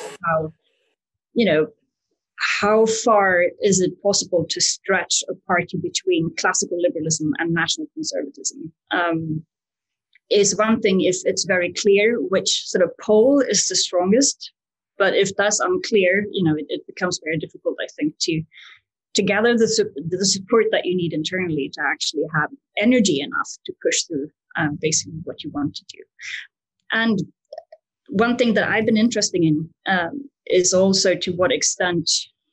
how far is it possible to stretch a party between classical liberalism and national conservatism? Is one thing if it's very clear which sort of pole is the strongest. But if that's unclear, it becomes very difficult, I think, to gather the support that you need internally to actually have energy enough to push through basically what you want to do. And one thing that I've been interested in is also to what extent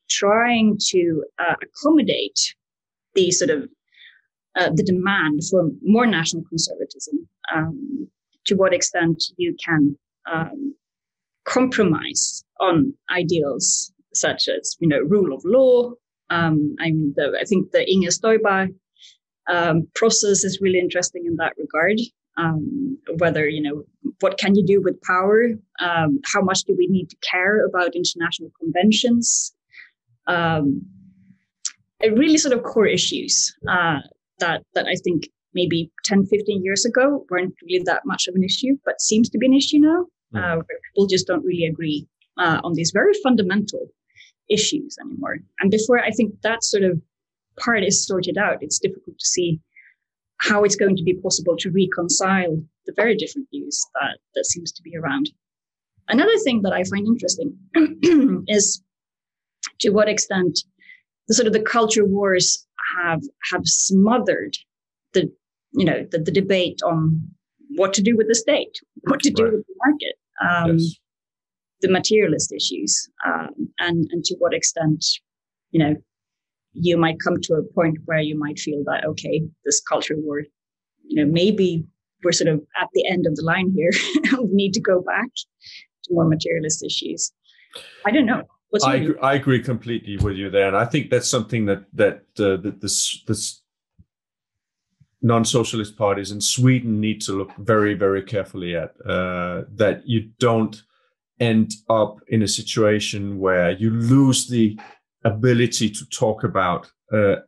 trying to accommodate the sort of the demand for more national conservatism, to what extent you can compromise on ideals such as, rule of law. I think the Inger Støjberg process is really interesting in that regard. Whether, what can you do with power? How much do we need to care about international conventions? Really sort of core issues that I think maybe 10, 15 years ago weren't really that much of an issue, but seems to be an issue now, where people just don't really agree on these very fundamental issues anymore. And before I think that sort of part is sorted out, it's difficult to see how it's going to be possible to reconcile the very different views that seems to be around. Another thing that I find interesting is to what extent the sort of the culture wars have smothered the debate on what to do with the state, what to do with the market, the materialist issues, and to what extent, you might come to a point where you might feel that, okay, this culture war, maybe we're sort of at the end of the line here. We need to go back to more materialist issues. I don't know. I agree completely with you there, and I think that's something that this non-socialist parties in Sweden need to look very, very carefully at. That you don't end up in a situation where you lose the ability to talk about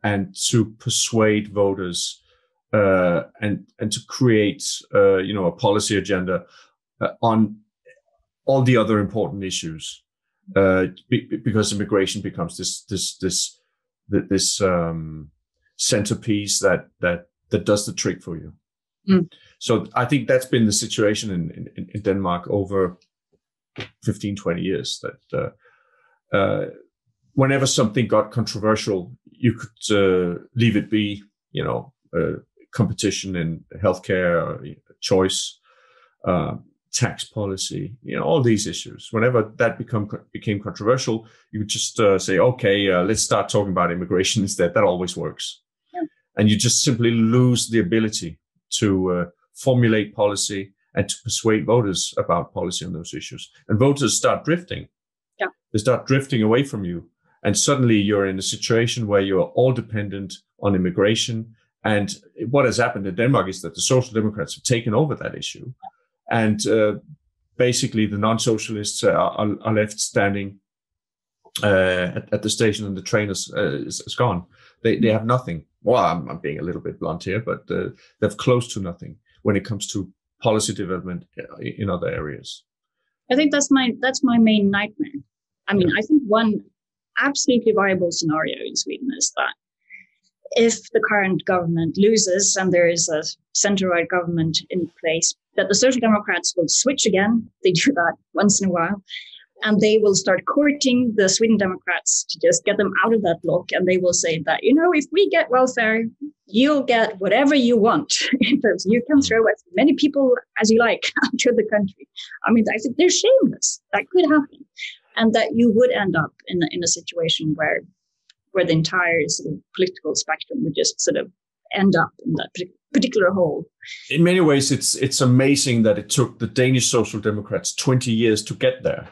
and to persuade voters and to create a policy agenda on all the other important issues, because immigration becomes this centerpiece that does the trick for you. So I think that's been the situation in Denmark over 15, 20 years, that whenever something got controversial, you could leave it be, competition in healthcare, choice, tax policy, all these issues. Whenever that became controversial, you would just say, okay, let's start talking about immigration instead. That always works. Yeah. And you just simply lose the ability to formulate policy and to persuade voters about policy on those issues. And voters start drifting. Yeah. They start drifting away from you. And suddenly you're in a situation where you're all dependent on immigration. And what has happened in Denmark is that the Social Democrats have taken over that issue. And basically the non-socialists are left standing at the station, and the train is gone. They have nothing. Well, I'm being a little bit blunt here, but they've close to nothing when it comes to policy development in other areas. I think that's my main nightmare. I mean, I think one absolutely viable scenario in Sweden is that if the current government loses and there is a center-right government in place, that the Social Democrats will switch again. They do that once in a while. And they will start courting the Sweden Democrats to just get them out of that bloc. And they will say that, if we get welfare, you'll get whatever you want. In terms of, you can throw as many people as you like out of the country. I mean, I think they're shameless. That could happen. And that you would end up in a situation where the entire sort of political spectrum would just sort of end up in that particular hole. In many ways, it's amazing that it took the Danish Social Democrats 20 years to get there.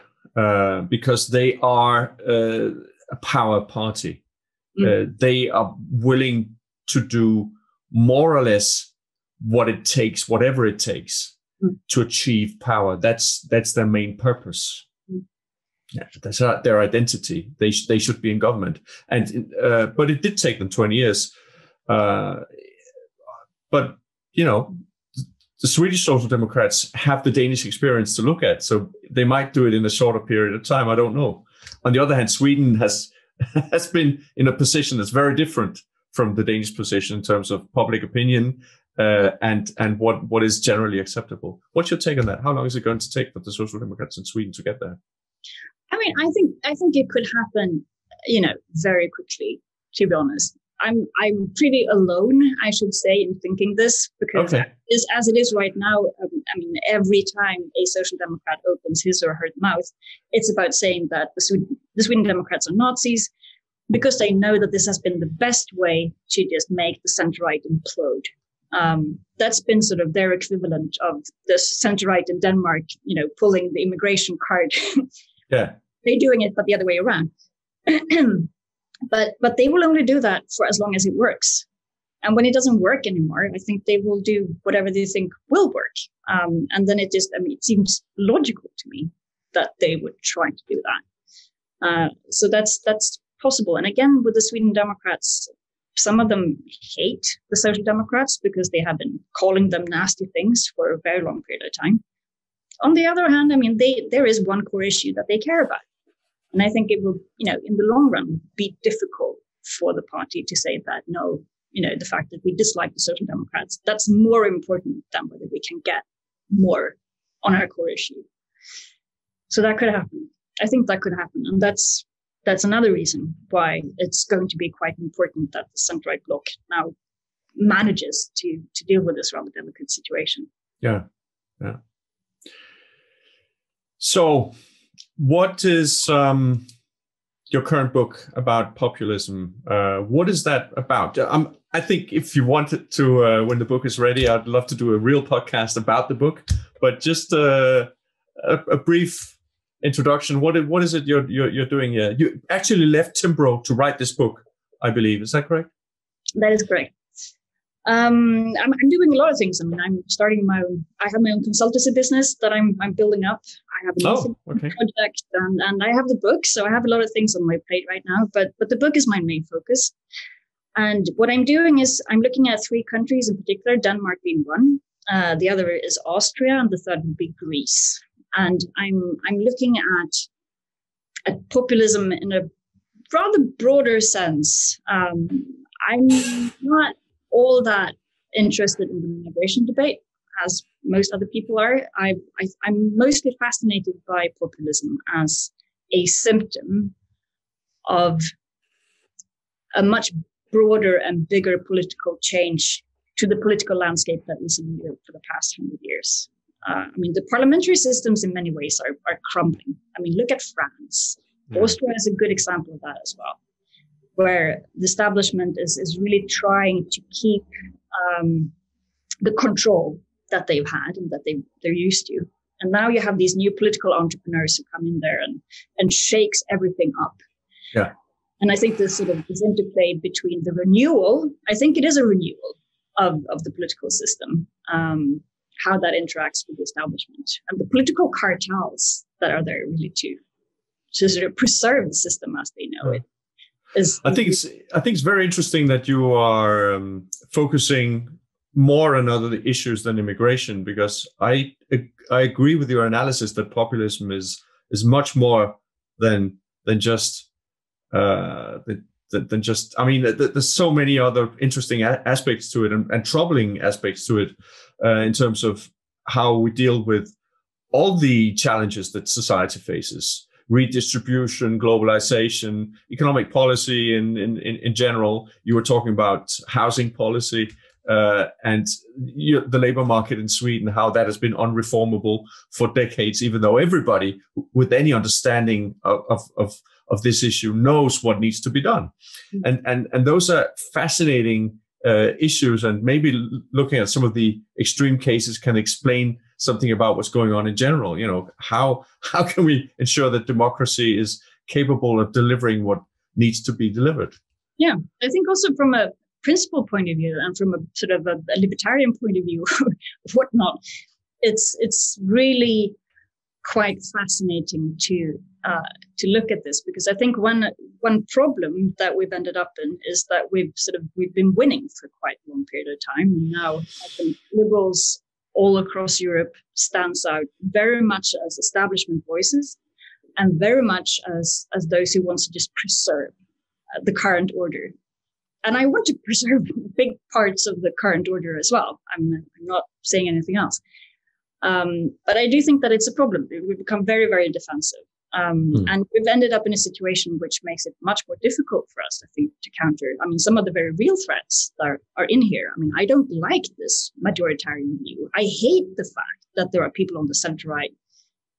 Because they are a power party. They are willing to do more or less what it takes, whatever it takes, to achieve power. That's their main purpose. Yeah, that's their identity. They should be in government. And but it did take them 20 years. But the Swedish Social Democrats have the Danish experience to look at, so they might do it in a shorter period of time. I don't know. On the other hand, Sweden has been in a position that's very different from the Danish position in terms of public opinion and what is generally acceptable. What's your take on that? How long is it going to take for the Social Democrats in Sweden to get there? I mean, I think it could happen, very quickly. To be honest. I'm pretty alone, I should say, in thinking this, because as it is right now, every time a Social Democrat opens his or her mouth, it's about saying that the Sweden Democrats are Nazis, because they know that this has been the best way to just make the center-right implode. That's been sort of their equivalent of the center-right in Denmark, pulling the immigration card. Yeah, they're doing it, but the other way around. But they will only do that for as long as it works. And when it doesn't work anymore, I think they will do whatever they think will work. And then it seems logical to me that they would try to do that. So that's possible. And again, with the Sweden Democrats, some of them hate the Social Democrats because they have been calling them nasty things for a very long period of time. On the other hand, there is one core issue that they care about. And I think it will, in the long run, be difficult for the party to say that, no, the fact that we dislike the Social Democrats, that's more important than whether we can get more on our core issue. So that could happen. I think that could happen. And that's another reason why it's going to be quite important that the center-right bloc now manages to deal with this rather delicate situation. Yeah. So what is your current book about populism? What is that about? I think if you wanted to, when the book is ready, I'd love to do a real podcast about the book. But just a brief introduction. What is it you're doing here? You actually left Timbro to write this book, I believe. Is that correct? That is correct. I'm doing a lot of things. I'm starting I have my own consultancy business that I'm building up. I have a project and I have the book. So I have a lot of things on my plate right now, but the book is my main focus. And what I'm doing is I'm looking at 3 countries in particular, Denmark being one. The other is Austria, and the third would be Greece. And I'm looking at populism in a rather broader sense. I'm not all that interested in the migration debate, as most other people are. I'm mostly fascinated by populism as a symptom of a much broader and bigger political change to the political landscape that we've seen in Europe for the past 100 years. The parliamentary systems in many ways are crumbling. Look at France. Austria is a good example of that as well, where the establishment is really trying to keep the control that they've had and that they're used to. And now you have these new political entrepreneurs who come in there and shakes everything up. Yeah. And I think this interplay between the renewal, I think it is a renewal of the political system, how that interacts with the establishment and the political cartels that are there really to sort of preserve the system as they know it. I think it's very interesting that you are focusing more on other issues than immigration, because I agree with your analysis that populism is much more than just there's so many other interesting aspects to it and troubling aspects to it in terms of how we deal with all the challenges that society faces. redistribution, globalization, economic policy in general. You were talking about housing policy and the labor market in Sweden, how that has been unreformable for decades, even though everybody with any understanding of this issue knows what needs to be done. And those are fascinating issues, and maybe looking at some of the extreme cases can explain something about what's going on in general. You know, how can we ensure that democracy is capable of delivering what needs to be delivered? Yeah, I think also from a principle point of view and from a sort of a libertarian point of view, whatnot, it's really quite fascinating to look at this, because I think one problem that we've ended up in is that we've been winning for quite a long period of time. And now I think liberals all across Europe stands out very much as establishment voices and very much as those who want to just preserve the current order. And I want to preserve big parts of the current order as well. I'm not saying anything else. But I do think that it's a problem. We've become very, very defensive. And we've ended up in a situation which makes it much more difficult for us, I think, to counter. I mean, some of the very real threats that are in here. I mean, I don't like this majoritarian view. I hate the fact that there are people on the center right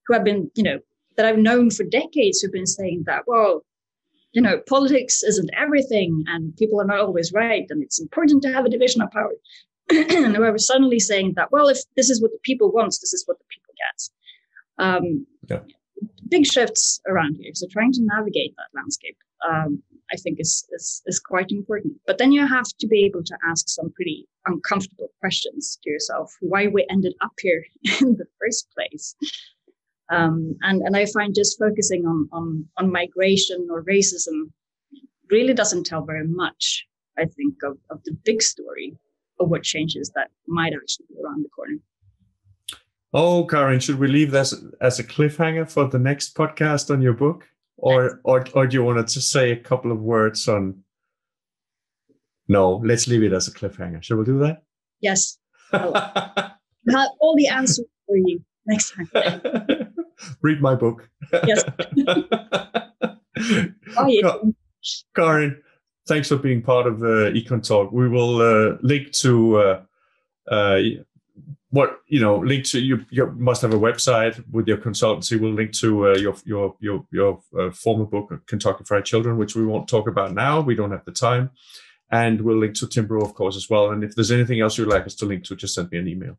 who have been, that I've known for decades who've been saying that, well, politics isn't everything and people are not always right and it's important to have a division of power. And we're suddenly saying that, well, if this is what the people wants, this is what the people gets. Big shifts around here. So trying to navigate that landscape, I think is quite important. But then you have to be able to ask some pretty uncomfortable questions to yourself, why we ended up here in the first place. And I find just focusing on migration or racism really doesn't tell very much, I think, of the big story of what changes that might actually be around the corner. Oh, Karin, should we leave this as a cliffhanger for the next podcast on your book? Or do you want to just say a couple of words on... No, let's leave it as a cliffhanger. Shall we do that? Yes. I'll have all the answers for you next time. Read my book. Yes. Karin, thanks for being part of Econ Talk. We will link to link to you must have a website with your consultancy. We'll link to your former book, Kentucky Fried Children, which we won't talk about now. We don't have the time. And we'll link to Timbro, of course, as well. And if there's anything else you'd like us to link to, just send me an email.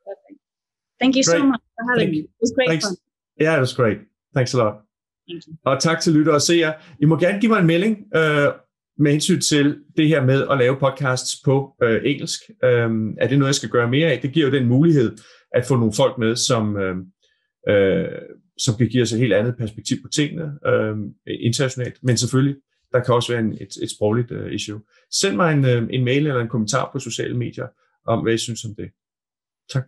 Perfect. Thank you so much for having me. It was great fun. Ja, det var great. Thanks a lot. Thank you. Og tak til lyttere og seere. I må gerne give mig en melding med hensyn til det her med at lave podcasts på engelsk. Er det noget, jeg skal gøre mere af? Det giver jo den mulighed at få nogle folk med, som kan give os et helt andet perspektiv på tingene internationalt. Men selvfølgelig, der kan også være et sprogligt issue. Send mig en mail eller en kommentar på sociale medier om, hvad I synes om det. Tak.